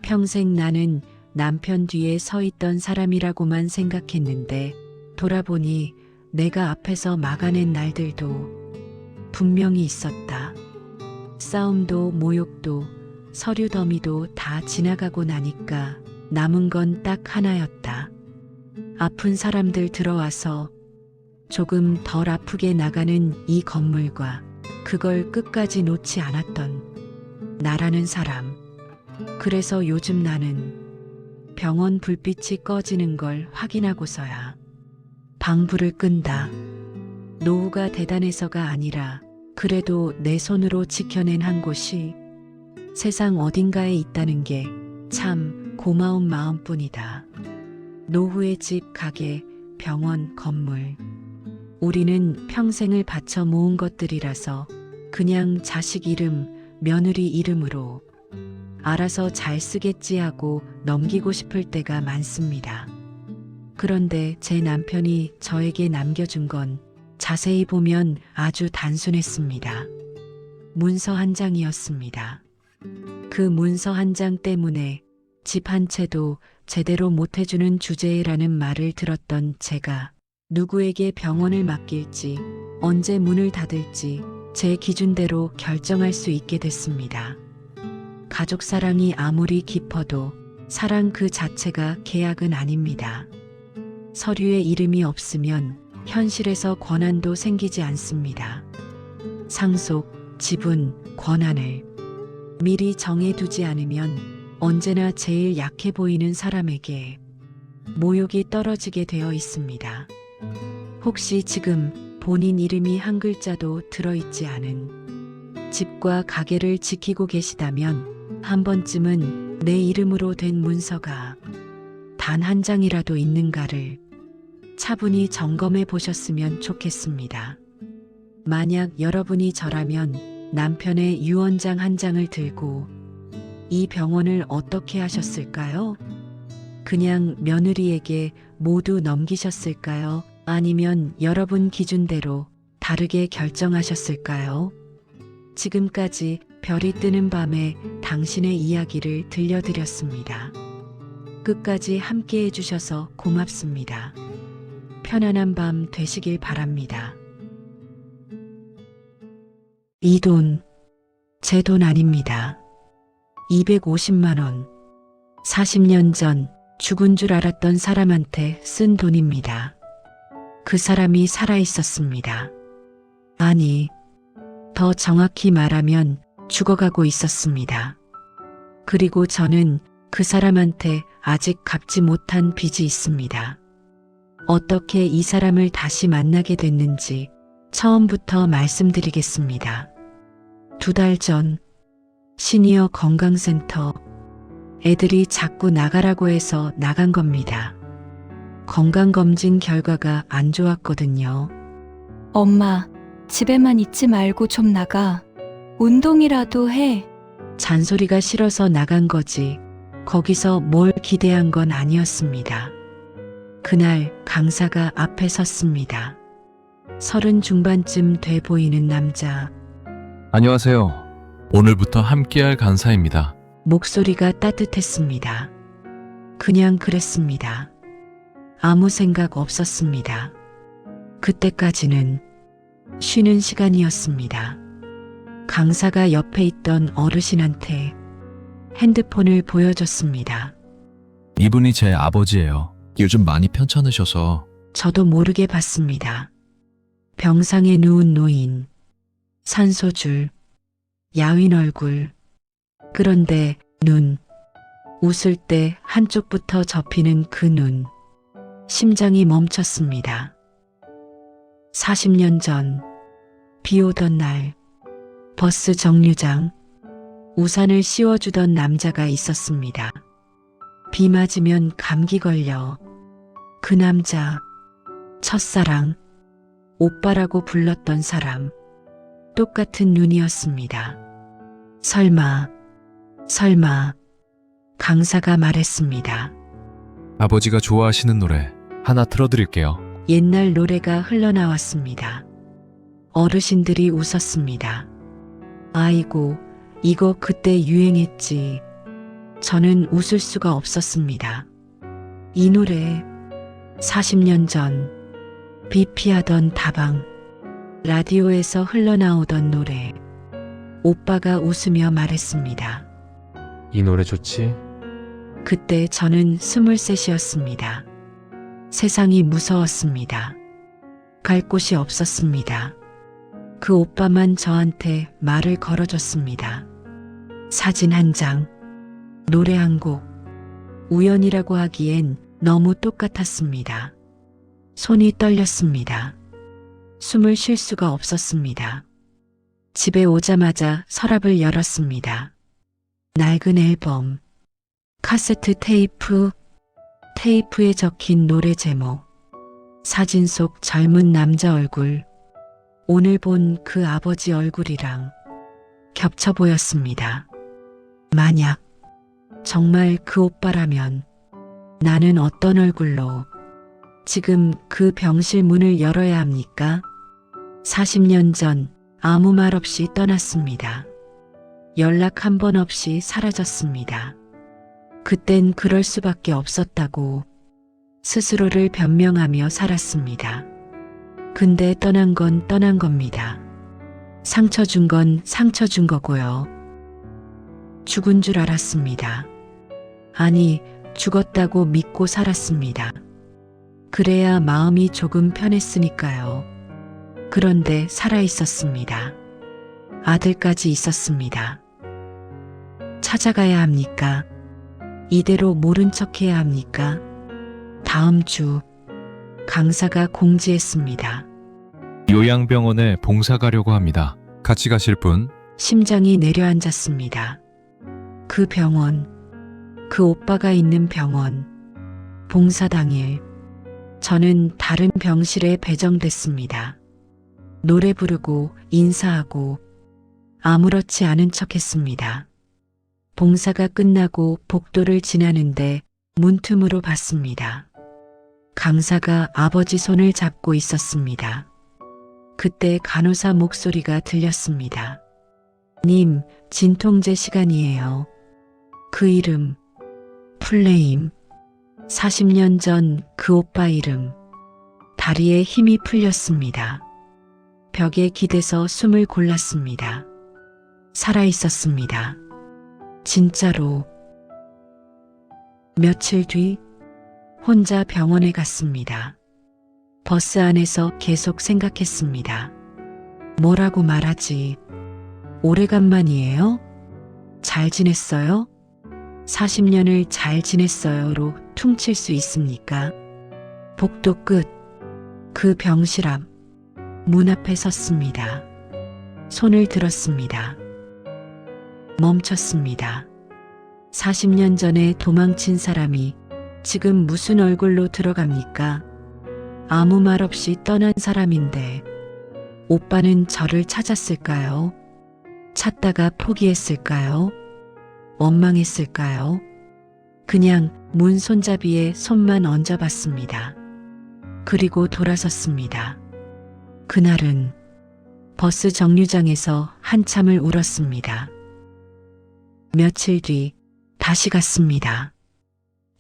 평생 나는 남편 뒤에 서 있던 사람이라고만 생각했는데 돌아보니 내가 앞에서 막아낸 날들도 분명히 있었다. 싸움도 모욕도 서류 더미도 다 지나가고 나니까 남은 건 딱 하나였다. 아픈 사람들 들어와서 조금 덜 아프게 나가는 이 건물과 그걸 끝까지 놓지 않았던 나라는 사람. 그래서 요즘 나는 병원 불빛이 꺼지는 걸 확인하고서야 방불을 끈다. 노후가 대단해서가 아니라 그래도 내 손으로 지켜낸 한 곳이 세상 어딘가에 있다는 게 참 고마운 마음뿐이다. 노후의 집, 가게, 병원, 건물. 우리는 평생을 바쳐 모은 것들이라서 그냥 자식 이름, 며느리 이름으로 알아서 잘 쓰겠지 하고 넘기고 싶을 때가 많습니다. 그런데 제 남편이 저에게 남겨준 건 자세히 보면 아주 단순했습니다. 문서 한 장이었습니다. 그 문서 한 장 때문에 집 한 채도 제대로 못 해주는 주제라는 말을 들었던 제가 누구에게 병원을 맡길지, 언제 문을 닫을지 제 기준대로 결정할 수 있게 됐습니다. 가족 사랑이 아무리 깊어도 사랑 그 자체가 계약은 아닙니다. 서류에 이름이 없으면 현실에서 권한도 생기지 않습니다. 상속, 지분, 권한을 미리 정해두지 않으면 언제나 제일 약해 보이는 사람에게 모욕이 떨어지게 되어 있습니다. 혹시 지금 본인 이름이 한 글자도 들어있지 않은 집과 가게를 지키고 계시다면 한 번쯤은 내 이름으로 된 문서가 단 한 장이라도 있는가를 차분히 점검해 보셨으면 좋겠습니다. 만약 여러분이 저라면 남편의 유언장 한 장을 들고 이 병원을 어떻게 하셨을까요? 그냥 며느리에게 모두 넘기셨을까요? 아니면 여러분 기준대로 다르게 결정하셨을까요? 지금까지 별이 뜨는 밤에 당신의 이야기를 들려드렸습니다. 끝까지 함께 해주셔서 고맙습니다. 편안한 밤 되시길 바랍니다. 이 돈, 제 돈 아닙니다. 250만 원. 40년 전 죽은 줄 알았던 사람한테 쓴 돈입니다. 그 사람이 살아 있었습니다. 아니, 더 정확히 말하면 죽어가고 있었습니다. 그리고 저는 그 사람한테 아직 갚지 못한 빚이 있습니다. 어떻게 이 사람을 다시 만나게 됐는지 처음부터 말씀드리겠습니다. 2달 전 시니어 건강센터 애들이 자꾸 나가라고 해서 나간 겁니다. 건강검진 결과가 안 좋았거든요. 엄마, 집에만 있지 말고 좀 나가. 운동이라도 해. 잔소리가 싫어서 나간 거지 거기서 뭘 기대한 건 아니었습니다. 그날 강사가 앞에 섰습니다. 30 중반쯤 돼 보이는 남자. 안녕하세요. 오늘부터 함께할 간사입니다. 목소리가 따뜻했습니다. 그냥 그랬습니다. 아무 생각 없었습니다. 그때까지는 쉬는 시간이었습니다. 강사가 옆에 있던 어르신한테 핸드폰을 보여줬습니다. 이분이 제 아버지예요. 요즘 많이 편찮으셔서. 저도 모르게 봤습니다. 병상에 누운 노인, 산소줄, 야윈 얼굴. 그런데 눈, 웃을 때 한쪽부터 접히는 그 눈. 심장이 멈췄습니다. 40년 전, 비 오던 날, 버스 정류장, 우산을 씌워주던 남자가 있었습니다. 비 맞으면 감기 걸려. 그 남자, 첫사랑, 오빠라고 불렀던 사람, 똑같은 눈이었습니다. 설마, 강사가 말했습니다. 아버지가 좋아하시는 노래 하나 틀어드릴게요. 옛날 노래가 흘러나왔습니다. 어르신들이 웃었습니다. 아이고, 이거 그때 유행했지. 저는 웃을 수가 없었습니다. 이 노래, 40년 전, 비 피하던 다방, 라디오에서 흘러나오던 노래. 오빠가 웃으며 말했습니다. 이 노래 좋지? 그때 저는 23이었습니다. 세상이 무서웠습니다. 갈 곳이 없었습니다. 그 오빠만 저한테 말을 걸어줬습니다. 사진 한 장, 노래 한 곡, 우연이라고 하기엔 너무 똑같았습니다. 손이 떨렸습니다. 숨을 쉴 수가 없었습니다. 집에 오자마자 서랍을 열었습니다. 낡은 앨범, 카세트 테이프, 테이프에 적힌 노래 제목, 사진 속 젊은 남자 얼굴, 오늘 본 그 아버지 얼굴이랑 겹쳐 보였습니다. 만약 정말 그 오빠라면 나는 어떤 얼굴로 지금 그 병실 문을 열어야 합니까? 40년 전 아무 말 없이 떠났습니다. 연락 한 번 없이 사라졌습니다. 그땐 그럴 수밖에 없었다고 스스로를 변명하며 살았습니다. 근데 떠난 건 떠난 겁니다. 상처 준 건 상처 준 거고요. 죽은 줄 알았습니다. 아니, 죽었다고 믿고 살았습니다. 그래야 마음이 조금 편했으니까요. 그런데 살아 있었습니다. 아들까지 있었습니다. 찾아가야 합니까? 이대로 모른 척 해야 합니까? 다음 주 강사가 공지했습니다. 요양병원에 봉사 가려고 합니다. 같이 가실 분? 심장이 내려앉았습니다. 그 병원, 그 오빠가 있는 병원, 봉사 당일, 저는 다른 병실에 배정됐습니다. 노래 부르고 인사하고 아무렇지 않은 척 했습니다. 봉사가 끝나고 복도를 지나는데 문틈으로 봤습니다. 강사가 아버지 손을 잡고 있었습니다. 그때 간호사 목소리가 들렸습니다. 님, 진통제 시간이에요. 그 이름, 플레임. 40년 전 그 오빠 이름. 다리에 힘이 풀렸습니다. 벽에 기대서 숨을 골랐습니다. 살아 있었습니다. 진짜로. 며칠 뒤 혼자 병원에 갔습니다. 버스 안에서 계속 생각했습니다. 뭐라고 말하지? 오래간만이에요? 잘 지냈어요? 40년을 잘 지냈어요로 퉁칠 수 있습니까? 복도 끝, 그 병실 앞, 문 앞에 섰습니다. 손을 들었습니다. 멈췄습니다. 40년 전에 도망친 사람이 지금 무슨 얼굴로 들어갑니까? 아무 말 없이 떠난 사람인데 오빠는 저를 찾았을까요? 찾다가 포기했을까요? 원망했을까요? 그냥 문 손잡이에 손만 얹어봤습니다. 그리고 돌아섰습니다. 그날은 버스 정류장에서 한참을 울었습니다. 며칠 뒤 다시 갔습니다.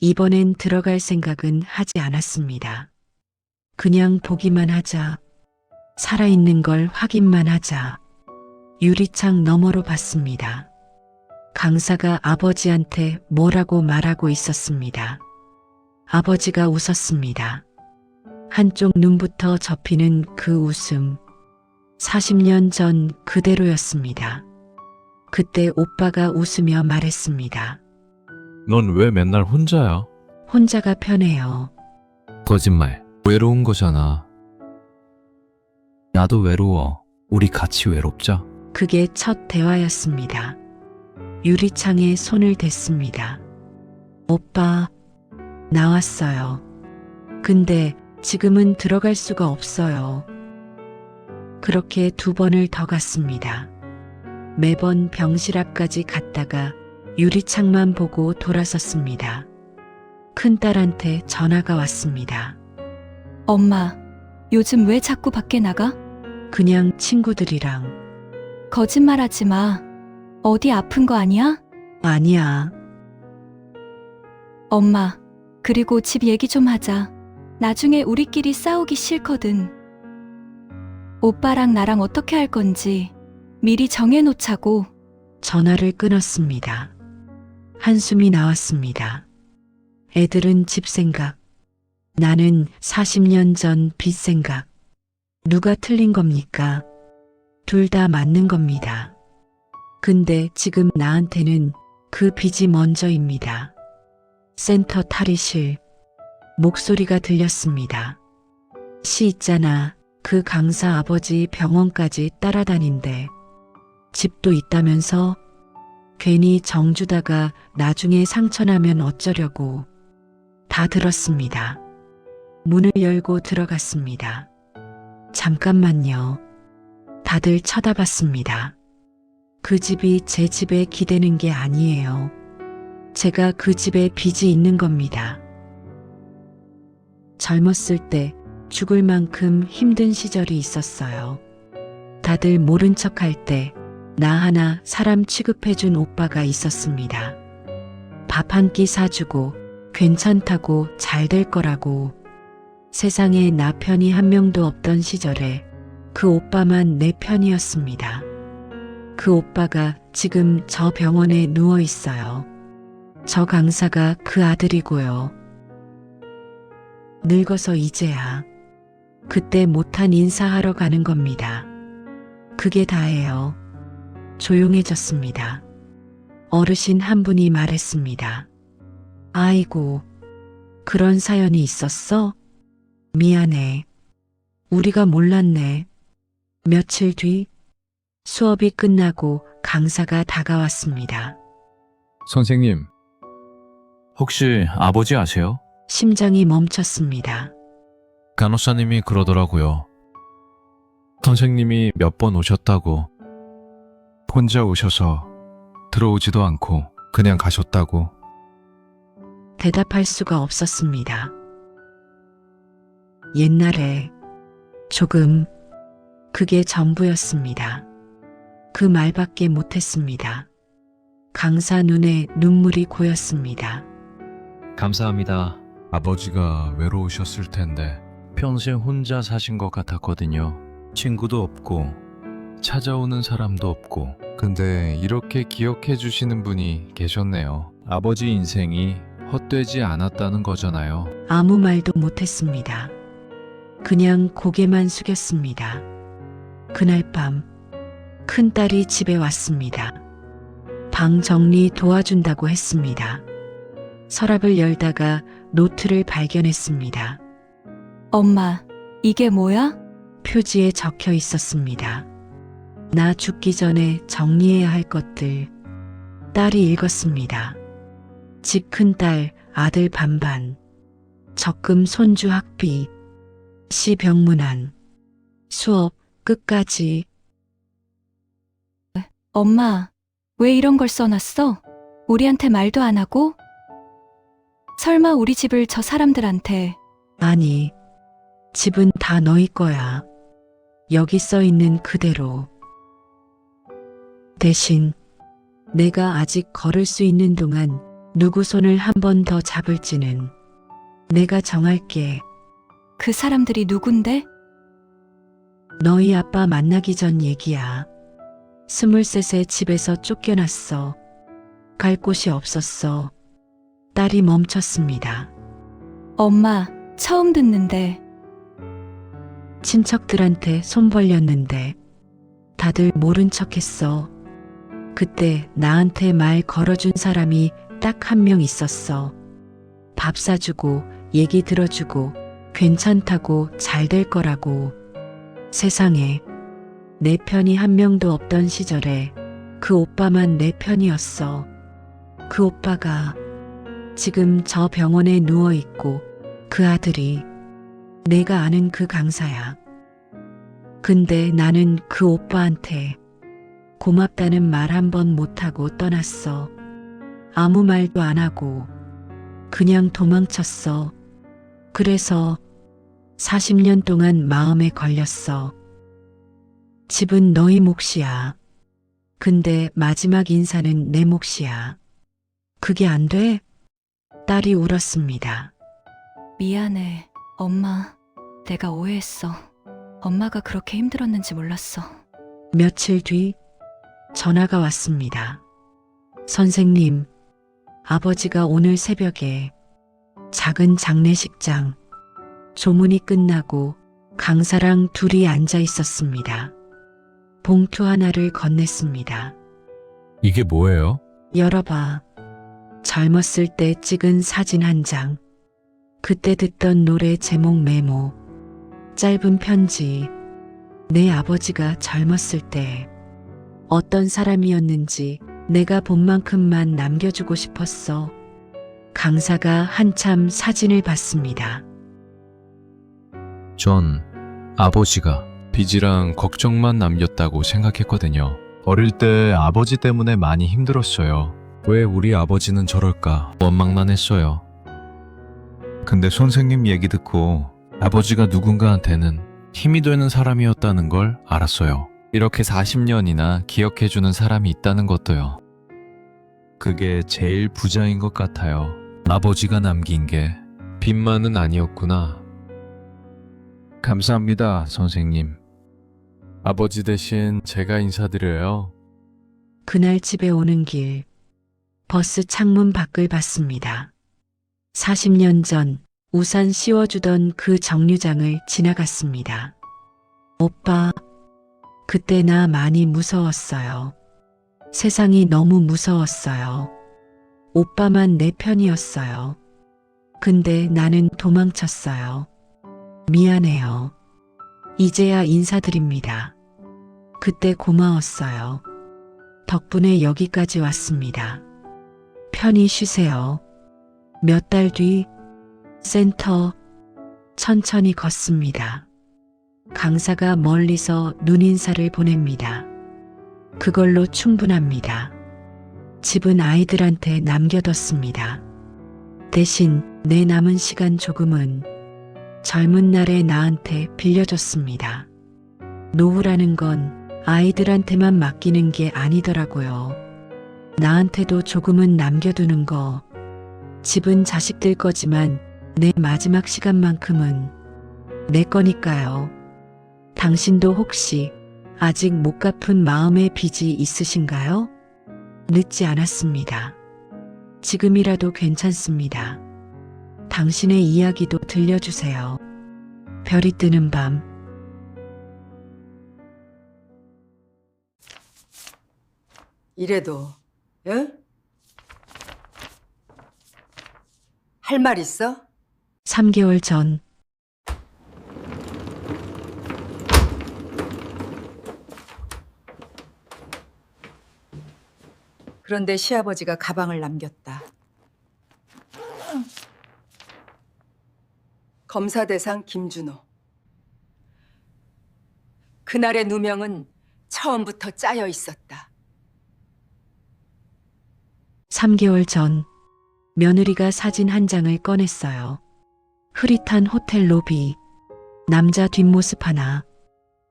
이번엔 들어갈 생각은 하지 않았습니다. 그냥 보기만 하자, 살아있는 걸 확인만 하자. 유리창 너머로 봤습니다. 강사가 아버지한테 뭐라고 말하고 있었습니다. 아버지가 웃었습니다. 한쪽 눈부터 접히는 그 웃음. 40년 전 그대로였습니다. 그때 오빠가 웃으며 말했습니다. 넌 왜 맨날 혼자야? 혼자가 편해요. 거짓말. 외로운 거잖아. 나도 외로워. 우리 같이 외롭자. 그게 첫 대화였습니다. 유리창에 손을 댔습니다. 오빠, 나왔어요. 근데 지금은 들어갈 수가 없어요. 그렇게 2번을 더 갔습니다. 매번 병실 앞까지 갔다가 유리창만 보고 돌아섰습니다. 큰딸한테 전화가 왔습니다. 엄마, 요즘 왜 자꾸 밖에 나가? 그냥 친구들이랑. 거짓말하지 마. 어디 아픈 거 아니야? 아니야. 엄마, 그리고 집 얘기 좀 하자. 나중에 우리끼리 싸우기 싫거든. 오빠랑 나랑 어떻게 할 건지 미리 정해놓자고. 전화를 끊었습니다. 한숨이 나왔습니다. 애들은 집 생각, 나는 40년 전 빚 생각. 누가 틀린 겁니까? 둘 다 맞는 겁니다. 근데 지금 나한테는 그 빚이 먼저입니다. 센터 탈의실. 목소리가 들렸습니다. 시 있잖아. 그 강사 아버지 병원까지 따라다닌대. 집도 있다면서? 괜히 정주다가 나중에 상처나면 어쩌려고. 다 들었습니다. 문을 열고 들어갔습니다. 잠깐만요. 다들 쳐다봤습니다. 그 집이 제 집에 기대는 게 아니에요. 제가 그 집에 빚이 있는 겁니다. 젊었을 때 죽을 만큼 힘든 시절이 있었어요. 다들 모른 척할 때 나 하나 사람 취급해준 오빠가 있었습니다. 밥 한 끼 사주고 괜찮다고 잘 될 거라고. 세상에 나 편이 한 명도 없던 시절에 그 오빠만 내 편이었습니다. 그 오빠가 지금 저 병원에 누워 있어요. 저 강사가 그 아들이고요. 늙어서 이제야 그때 못한 인사하러 가는 겁니다. 그게 다예요. 조용해졌습니다. 어르신 한 분이 말했습니다. 아이고, 그런 사연이 있었어? 미안해. 우리가 몰랐네. 며칠 뒤 수업이 끝나고 강사가 다가왔습니다. 선생님, 혹시 아버지 아세요? 심장이 멈췄습니다. 간호사님이 그러더라고요. 선생님이 몇 번 오셨다고. 혼자 오셔서 들어오지도 않고 그냥 가셨다고. 대답할 수가 없었습니다. 옛날에 조금 그게 전부였습니다. 그 말밖에 못했습니다. 강사 눈에 눈물이 고였습니다. 감사합니다. 아버지가 외로우셨을 텐데 평생 혼자 사신 것 같았거든요. 친구도 없고 찾아오는 사람도 없고. 근데 이렇게 기억해 주시는 분이 계셨네요. 아버지 인생이 헛되지 않았다는 거잖아요. 아무 말도 못했습니다. 그냥 고개만 숙였습니다. 그날 밤 큰딸이 집에 왔습니다. 방 정리 도와준다고 했습니다. 서랍을 열다가 노트를 발견했습니다. 엄마, 이게 뭐야? 표지에 적혀 있었습니다. 나 죽기 전에 정리해야 할 것들. 딸이 읽었습니다. 집 큰딸, 아들 반반. 적금 손주 학비. 시 병문안. 수업 끝까지. 엄마, 왜 이런 걸 써놨어? 우리한테 말도 안 하고? 설마 우리 집을 저 사람들한테. 아니, 집은 다 너희 거야. 여기 써 있는 그대로. 대신 내가 아직 걸을 수 있는 동안 누구 손을 한 번 더 잡을지는 내가 정할게. 그 사람들이 누군데? 너희 아빠 만나기 전 얘기야. 23세 집에서 쫓겨났어. 갈 곳이 없었어. 딸이 멈췄습니다. 엄마, 처음 듣는데. 친척들한테 손 벌렸는데 다들 모른 척 했어. 그때 나한테 말 걸어준 사람이 딱 한 명 있었어. 밥 사주고 얘기 들어주고 괜찮다고 잘 될 거라고. 세상에 내 편이 한 명도 없던 시절에 그 오빠만 내 편이었어. 그 오빠가 지금 저 병원에 누워있고 그 아들이 내가 아는 그 강사야. 근데 나는 그 오빠한테 고맙다는 말 한 번 못하고 떠났어. 아무 말도 안 하고 그냥 도망쳤어. 그래서 40년 동안 마음에 걸렸어. 집은 너희 몫이야. 근데 마지막 인사는 내 몫이야. 그게 안 돼? 딸이 울었습니다. 미안해, 엄마. 내가 오해했어. 엄마가 그렇게 힘들었는지 몰랐어. 며칠 뒤 전화가 왔습니다. 선생님, 아버지가 오늘 새벽에 작은 장례식장. 조문이 끝나고 강사랑 둘이 앉아 있었습니다. 봉투 하나를 건넸습니다. 이게 뭐예요? 열어봐. 젊었을 때 찍은 사진 한 장. 그때 듣던 노래 제목 메모. 짧은 편지. 내 아버지가 젊었을 때 어떤 사람이었는지 내가 본 만큼만 남겨주고 싶었어. 강사가 한참 사진을 봤습니다. 전 아버지가 빚이랑 걱정만 남겼다고 생각했거든요. 어릴 때 아버지 때문에 많이 힘들었어요. 왜 우리 아버지는 저럴까 원망만 했어요. 근데 선생님 얘기 듣고 아버지가 누군가한테는 힘이 되는 사람이었다는 걸 알았어요. 이렇게 40년이나 기억해주는 사람이 있다는 것도요. 그게 제일 부자인 것 같아요. 아버지가 남긴 게 빚만은 아니었구나. 감사합니다, 선생님. 아버지 대신 제가 인사드려요. 그날 집에 오는 길, 버스 창문 밖을 봤습니다. 40년 전 우산 씌워주던 그 정류장을 지나갔습니다. 오빠, 그때 나 많이 무서웠어요. 세상이 너무 무서웠어요. 오빠만 내 편이었어요. 근데 나는 도망쳤어요. 미안해요. 이제야 인사드립니다. 그때 고마웠어요. 덕분에 여기까지 왔습니다. 편히 쉬세요. 몇 달 뒤 센터 천천히 걷습니다. 강사가 멀리서 눈인사를 보냅니다. 그걸로 충분합니다. 집은 아이들한테 남겨뒀습니다. 대신 내 남은 시간 조금은 젊은 날의 나한테 빌려줬습니다. 노후라는 건 아이들한테만 맡기는 게 아니더라고요. 나한테도 조금은 남겨두는 거. 집은 자식들 거지만 내 마지막 시간만큼은 내 거니까요. 당신도 혹시 아직 못 갚은 마음의 빚이 있으신가요? 늦지 않았습니다. 지금이라도 괜찮습니다. 당신의 이야기도 들려주세요. 별이 뜨는 밤. 이래도, 응? 할 말 있어? 3개월 전 그런데 시아버지가 가방을 남겼다. 검사 대상 김준호. 그날의 누명은 처음부터 짜여 있었다. 3개월 전 며느리가 사진 한 장을 꺼냈어요. 흐릿한 호텔 로비, 남자 뒷모습 하나.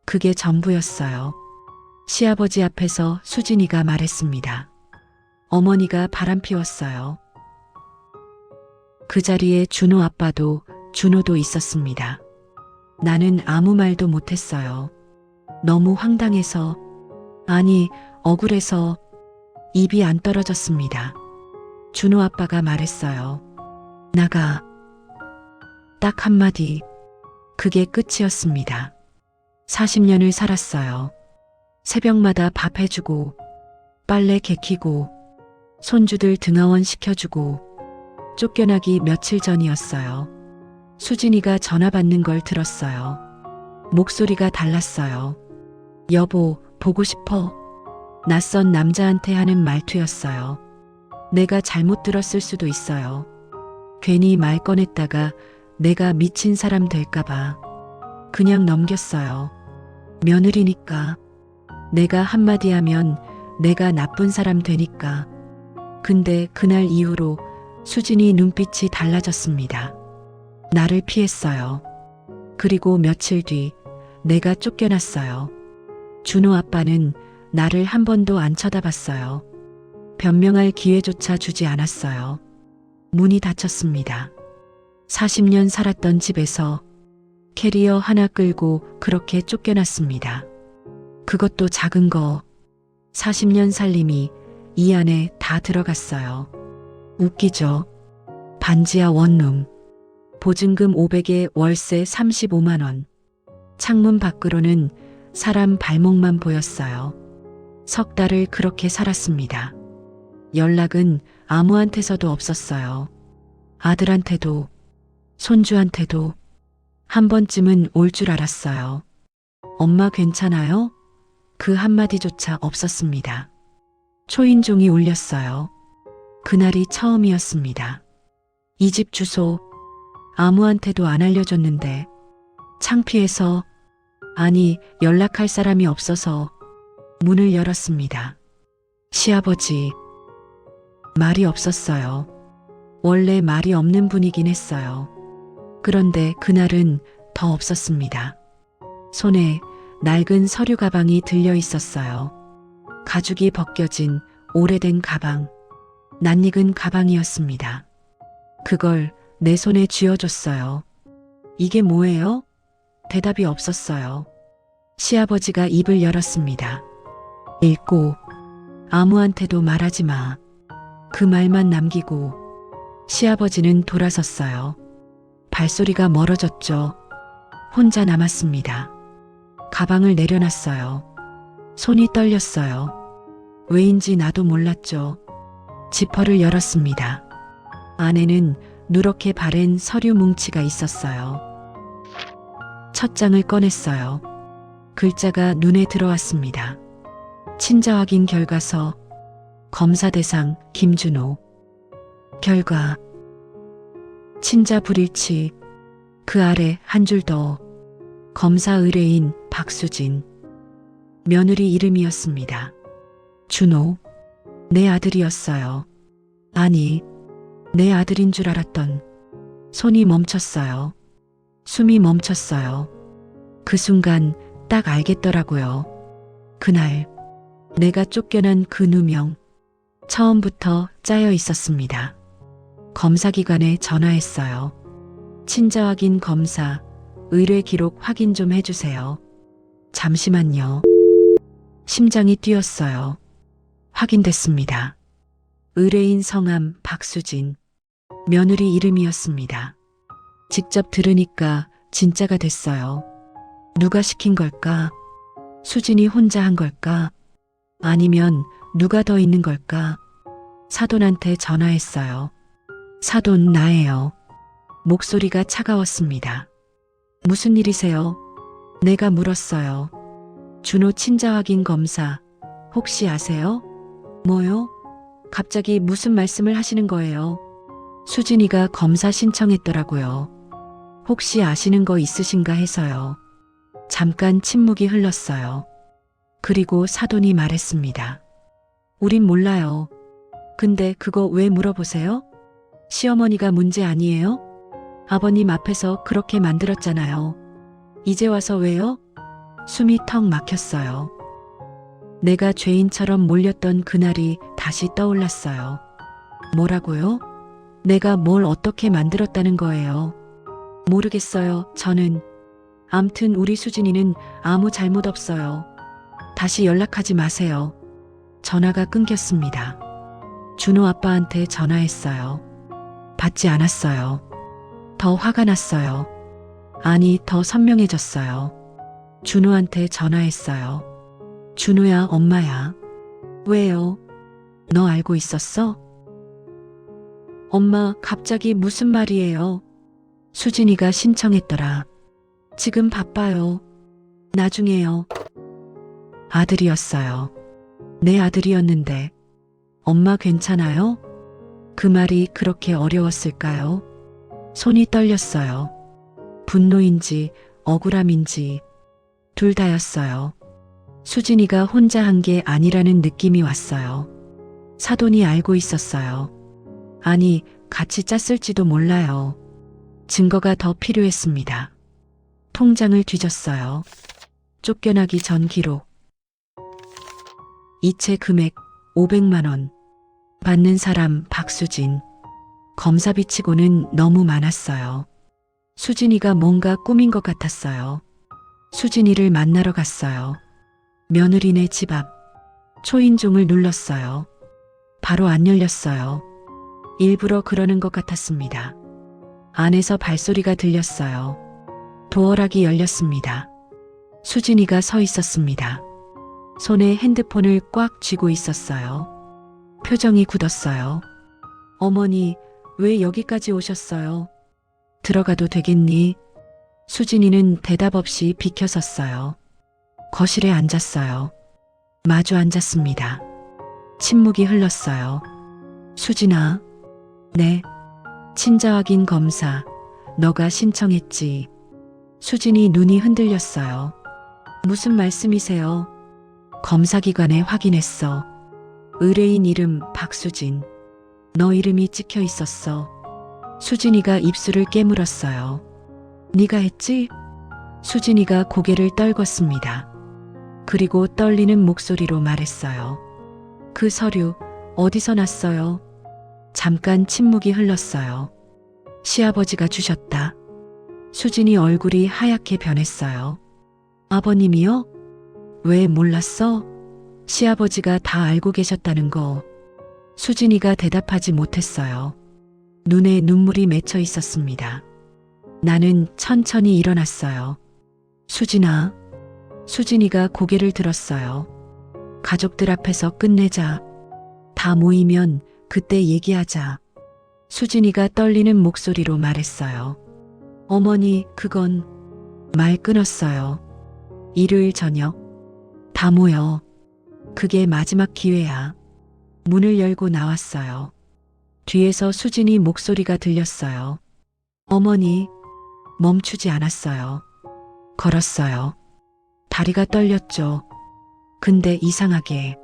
그게 전부였어요. 시아버지 앞에서 수진이가 말했습니다. 어머니가 바람 피웠어요. 그 자리에 준호 아빠도 준호도 있었습니다. 나는 아무 말도 못했어요. 너무 황당해서, 아니, 억울해서 입이 안 떨어졌습니다. 준호 아빠가 말했어요. 나가. 딱 한마디. 그게 끝이었습니다. 40년을 살았어요. 새벽마다 밥 해주고, 빨래 개키고, 손주들 등하원 시켜주고, 쫓겨나기 며칠 전이었어요. 수진이가 전화 받는 걸 들었어요. 목소리가 달랐어요. 여보, 보고 싶어. 낯선 남자한테 하는 말투였어요. 내가 잘못 들었을 수도 있어요. 괜히 말 꺼냈다가 내가 미친 사람 될까봐. 그냥 넘겼어요. 며느리니까. 내가 한마디 하면 내가 나쁜 사람 되니까. 근데 그날 이후로 수진이 눈빛이 달라졌습니다. 나를 피했어요. 그리고 며칠 뒤 내가 쫓겨났어요. 준호 아빠는 나를 한 번도 안 쳐다봤어요. 변명할 기회조차 주지 않았어요. 문이 닫혔습니다. 40년 살았던 집에서 캐리어 하나 끌고 그렇게 쫓겨났습니다. 그것도 작은 거. 40년 살림이 이 안에 다 들어갔어요. 웃기죠? 반지하 원룸. 보증금 500에 월세 35만 원. 창문 밖으로는 사람 발목만 보였어요. 석 달을 그렇게 살았습니다. 연락은 아무한테서도 없었어요. 아들한테도, 손주한테도. 한 번쯤은 올 줄 알았어요. 엄마 괜찮아요? 그 한마디조차 없었습니다. 초인종이 울렸어요. 그날이 처음이었습니다. 이 집 주소 아무한테도 안 알려줬는데 창피해서, 아니, 연락할 사람이 없어서 문을 열었습니다. 시아버지. 말이 없었어요. 원래 말이 없는 분이긴 했어요. 그런데 그날은 더 없었습니다. 손에 낡은 서류 가방이 들려 있었어요. 가죽이 벗겨진 오래된 가방. 낯익은 가방이었습니다. 그걸 내 손에 쥐어줬어요. 이게 뭐예요? 대답이 없었어요. 시아버지가 입을 열었습니다. 읽고, 아무한테도 말하지 마. 그 말만 남기고 시아버지는 돌아섰어요. 발소리가 멀어졌죠. 혼자 남았습니다. 가방을 내려놨어요. 손이 떨렸어요. 왜인지 나도 몰랐죠. 지퍼를 열었습니다. 안에는 누렇게 바랜 서류 뭉치가 있었어요. 첫 장을 꺼냈어요. 글자가 눈에 들어왔습니다. 친자 확인 결과서. 검사 대상 김준호. 결과. 친자 불일치. 그 아래 한 줄 더. 검사 의뢰인 박수진. 며느리 이름이었습니다. 준호. 내 아들이었어요. 아니, 내 아들인 줄 알았던. 손이 멈췄어요. 숨이 멈췄어요. 그 순간 딱 알겠더라고요. 그날 내가 쫓겨난 그 누명. 처음부터 짜여 있었습니다. 검사기관에 전화했어요. 친자 확인 검사, 의뢰 기록 확인 좀 해주세요. 잠시만요. 심장이 뛰었어요. 확인됐습니다. 의뢰인 성함 박수진. 며느리 이름이었습니다. 직접 들으니까 진짜가 됐어요. 누가 시킨 걸까? 수진이 혼자 한 걸까? 아니면 누가 더 있는 걸까? 사돈한테 전화했어요. 사돈 나예요. 목소리가 차가웠습니다. 무슨 일이세요? 내가 물었어요. 준호 친자 확인 검사 혹시 아세요? 뭐요? 갑자기 무슨 말씀을 하시는 거예요? 수진이가 검사 신청했더라고요. 혹시 아시는 거 있으신가 해서요. 잠깐 침묵이 흘렀어요. 그리고 사돈이 말했습니다. 우린 몰라요. 근데 그거 왜 물어보세요? 시어머니가 문제 아니에요? 아버님 앞에서 그렇게 만들었잖아요. 이제 와서 왜요? 숨이 턱 막혔어요. 내가 죄인처럼 몰렸던 그날이 다시 떠올랐어요. 뭐라고요? 내가 뭘 어떻게 만들었다는 거예요? 모르겠어요, 저는. 암튼 우리 수진이는 아무 잘못 없어요. 다시 연락하지 마세요. 전화가 끊겼습니다. 준호 아빠한테 전화했어요. 받지 않았어요. 더 화가 났어요. 아니, 더 선명해졌어요. 준호한테 전화했어요. 준호야, 엄마야. 왜요? 너 알고 있었어? 엄마, 갑자기 무슨 말이에요? 수진이가 신청했더라. 지금 바빠요. 나중에요. 아들이었어요. 내 아들이었는데. 엄마 괜찮아요? 그 말이 그렇게 어려웠을까요? 손이 떨렸어요. 분노인지 억울함인지 둘 다였어요. 수진이가 혼자 한 게 아니라는 느낌이 왔어요. 사돈이 알고 있었어요. 아니, 같이 짰을지도 몰라요. 증거가 더 필요했습니다. 통장을 뒤졌어요. 쫓겨나기 전 기록. 이체 금액 500만 원. 받는 사람 박수진. 검사비치고는 너무 많았어요. 수진이가 뭔가 꾸민 것 같았어요. 수진이를 만나러 갔어요. 며느리네 집 앞. 초인종을 눌렀어요. 바로 안 열렸어요. 일부러 그러는 것 같았습니다. 안에서 발소리가 들렸어요. 도어락이 열렸습니다. 수진이가 서 있었습니다. 손에 핸드폰을 꽉 쥐고 있었어요. 표정이 굳었어요. 어머니, 왜 여기까지 오셨어요? 들어가도 되겠니? 수진이는 대답 없이 비켜섰어요. 거실에 앉았어요. 마주 앉았습니다. 침묵이 흘렀어요. 수진아. 네. 친자 확인 검사. 너가 신청했지. 수진이 눈이 흔들렸어요. 무슨 말씀이세요? 검사기관에 확인했어. 의뢰인 이름 박수진. 너 이름이 찍혀 있었어. 수진이가 입술을 깨물었어요. 네가 했지? 수진이가 고개를 떨궜습니다. 그리고 떨리는 목소리로 말했어요. 그 서류 어디서 났어요? 잠깐 침묵이 흘렀어요. 시아버지가 주셨다. 수진이 얼굴이 하얗게 변했어요. 아버님이요? 왜 몰랐어? 시아버지가 다 알고 계셨다는 거. 수진이가 대답하지 못했어요. 눈에 눈물이 맺혀 있었습니다. 나는 천천히 일어났어요. 수진아. 수진이가 고개를 들었어요. 가족들 앞에서 끝내자. 다 모이면 그때 얘기하자. 수진이가 떨리는 목소리로 말했어요. 어머니, 그건... 말 끊었어요. 일요일 저녁. 다 모여. 그게 마지막 기회야. 문을 열고 나왔어요. 뒤에서 수진이 목소리가 들렸어요. 어머니. 멈추지 않았어요. 걸었어요. 다리가 떨렸죠. 근데 이상하게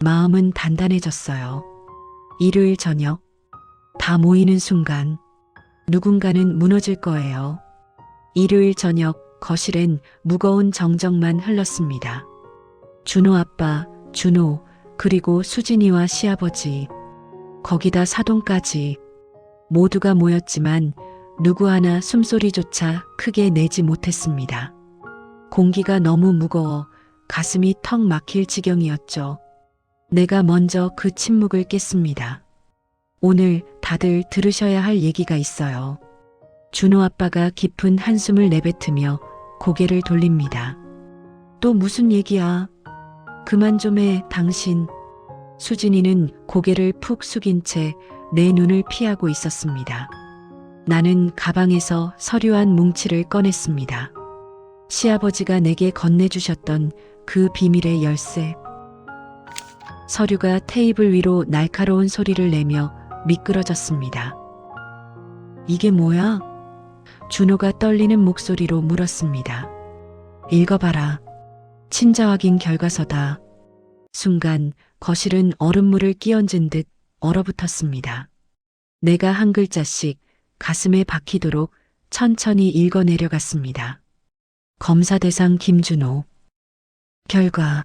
마음은 단단해졌어요. 일요일 저녁. 다 모이는 순간 누군가는 무너질 거예요. 일요일 저녁 거실엔 무거운 정적만 흘렀습니다. 준호 아빠, 준호, 그리고 수진이와 시아버지, 거기다 사돈까지 모두가 모였지만 누구 하나 숨소리조차 크게 내지 못했습니다. 공기가 너무 무거워 가슴이 턱 막힐 지경이었죠. 내가 먼저 그 침묵을 깼습니다. 오늘 다들 들으셔야 할 얘기가 있어요. 준호 아빠가 깊은 한숨을 내뱉으며 고개를 돌립니다. 또 무슨 얘기야? 그만 좀 해, 당신. 수진이는 고개를 푹 숙인 채 내 눈을 피하고 있었습니다. 나는 가방에서 서류 한 뭉치를 꺼냈습니다. 시아버지가 내게 건네주셨던 그 비밀의 열쇠. 서류가 테이블 위로 날카로운 소리를 내며 미끄러졌습니다. 이게 뭐야? 준호가 떨리는 목소리로 물었습니다. 읽어봐라. 친자 확인 결과서다. 순간 거실은 얼음물을 끼얹은 듯 얼어붙었습니다. 내가 한 글자씩 가슴에 박히도록 천천히 읽어 내려갔습니다. 검사 대상 김준호. 결과.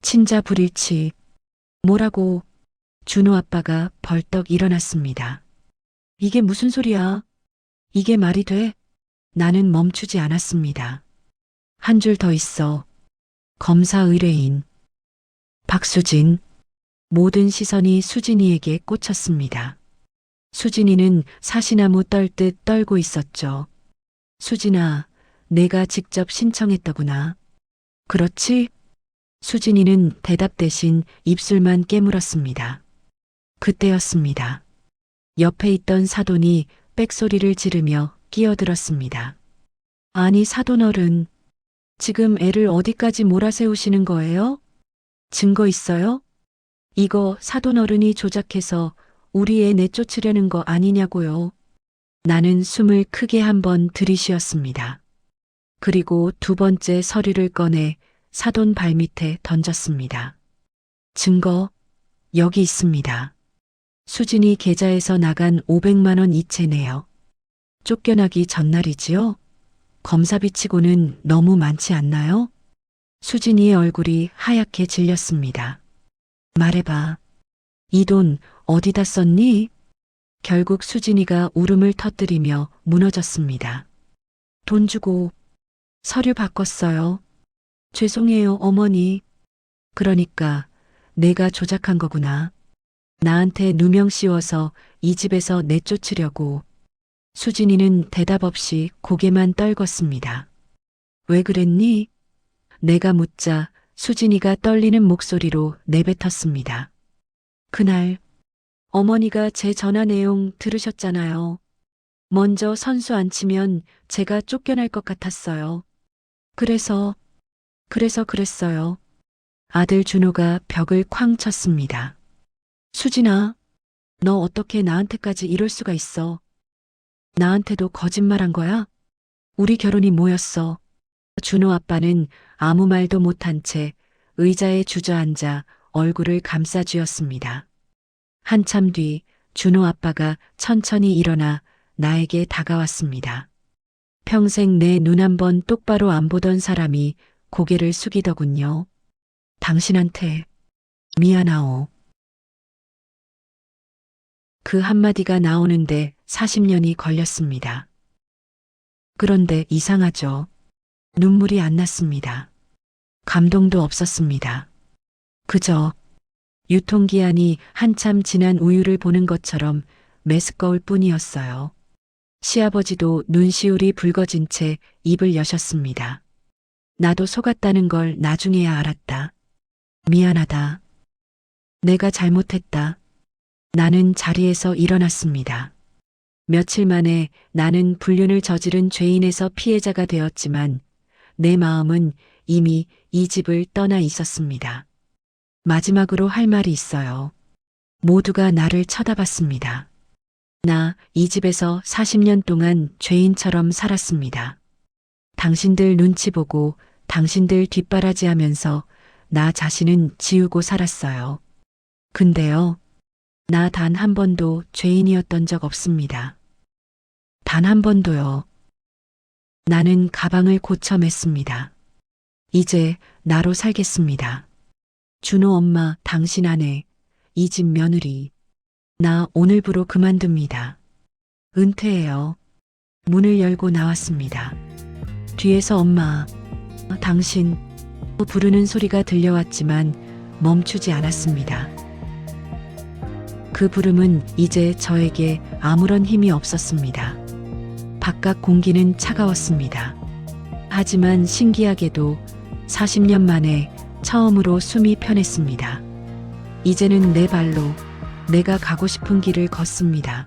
친자 불일치. 뭐라고? 준호 아빠가 벌떡 일어났습니다. 이게 무슨 소리야? 이게 말이 돼? 나는 멈추지 않았습니다. 한 줄 더 있어. 검사 의뢰인. 박수진. 모든 시선이 수진이에게 꽂혔습니다. 수진이는 사시나무 떨듯 떨고 있었죠. 수진아, 내가 직접 신청했더구나. 그렇지? 수진이는 대답 대신 입술만 깨물었습니다. 그때였습니다. 옆에 있던 사돈이 빽소리를 지르며 끼어들었습니다. 아니 사돈 어른, 지금 애를 어디까지 몰아세우시는 거예요? 증거 있어요? 이거 사돈 어른이 조작해서 우리 애 내쫓으려는 거 아니냐고요. 나는 숨을 크게 한번 들이쉬었습니다. 그리고 두 번째 서류를 꺼내 사돈 발밑에 던졌습니다. 증거, 여기 있습니다. 수진이 계좌에서 나간 500만 원 이체네요. 쫓겨나기 전날이지요? 검사비 치고는 너무 많지 않나요? 수진이의 얼굴이 하얗게 질렸습니다. 말해봐. 이 돈 어디다 썼니? 결국 수진이가 울음을 터뜨리며 무너졌습니다. 돈 주고 서류 바꿨어요. 죄송해요, 어머니. 그러니까 내가 조작한 거구나. 나한테 누명 씌워서 이 집에서 내쫓으려고. 수진이는 대답 없이 고개만 떨궜습니다. 왜 그랬니? 내가 묻자 수진이가 떨리는 목소리로 내뱉었습니다. 그날 어머니가 제 전화 내용 들으셨잖아요. 먼저 선수 안 치면 제가 쫓겨날 것 같았어요. 그래서 그랬어요. 아들 준호가 벽을 쾅 쳤습니다. 수진아, 너 어떻게 나한테까지 이럴 수가 있어? 나한테도 거짓말한 거야? 우리 결혼이 뭐였어? 준호 아빠는 아무 말도 못한 채 의자에 주저앉아 얼굴을 감싸쥐었습니다. 한참 뒤 준호 아빠가 천천히 일어나 나에게 다가왔습니다. 평생 내 눈 한 번 똑바로 안 보던 사람이 고개를 숙이더군요. 당신한테 미안하오. 그 한마디가 나오는데 40년이 걸렸습니다. 그런데 이상하죠. 눈물이 안 났습니다. 감동도 없었습니다. 그저 유통기한이 한참 지난 우유를 보는 것처럼 메스꺼울 뿐이었어요. 시아버지도 눈시울이 붉어진 채 입을 여셨습니다. 나도 속았다는 걸 나중에야 알았다. 미안하다. 내가 잘못했다. 나는 자리에서 일어났습니다. 며칠 만에 나는 불륜을 저지른 죄인에서 피해자가 되었지만 내 마음은 이미 이 집을 떠나 있었습니다. 마지막으로 할 말이 있어요. 모두가 나를 쳐다봤습니다. 나 이 집에서 40년 동안 죄인처럼 살았습니다. 당신들 눈치 보고 당신들 뒷바라지하면서 나 자신은 지우고 살았어요. 근데요, 나 단 한 번도 죄인이었던 적 없습니다. 단 한 번도요. 나는 가방을 고쳐 맸습니다. 이제 나로 살겠습니다. 준호 엄마, 당신 아내, 이 집 며느리. 나 오늘부로 그만둡니다. 은퇴해요. 문을 열고 나왔습니다. 뒤에서 엄마, 당신 부르는 소리가 들려왔지만 멈추지 않았습니다. 그 부름은 이제 저에게 아무런 힘이 없었습니다. 바깥 공기는 차가웠습니다. 하지만 신기하게도 40년 만에 처음으로 숨이 편했습니다. 이제는 내 발로 내가 가고 싶은 길을 걷습니다.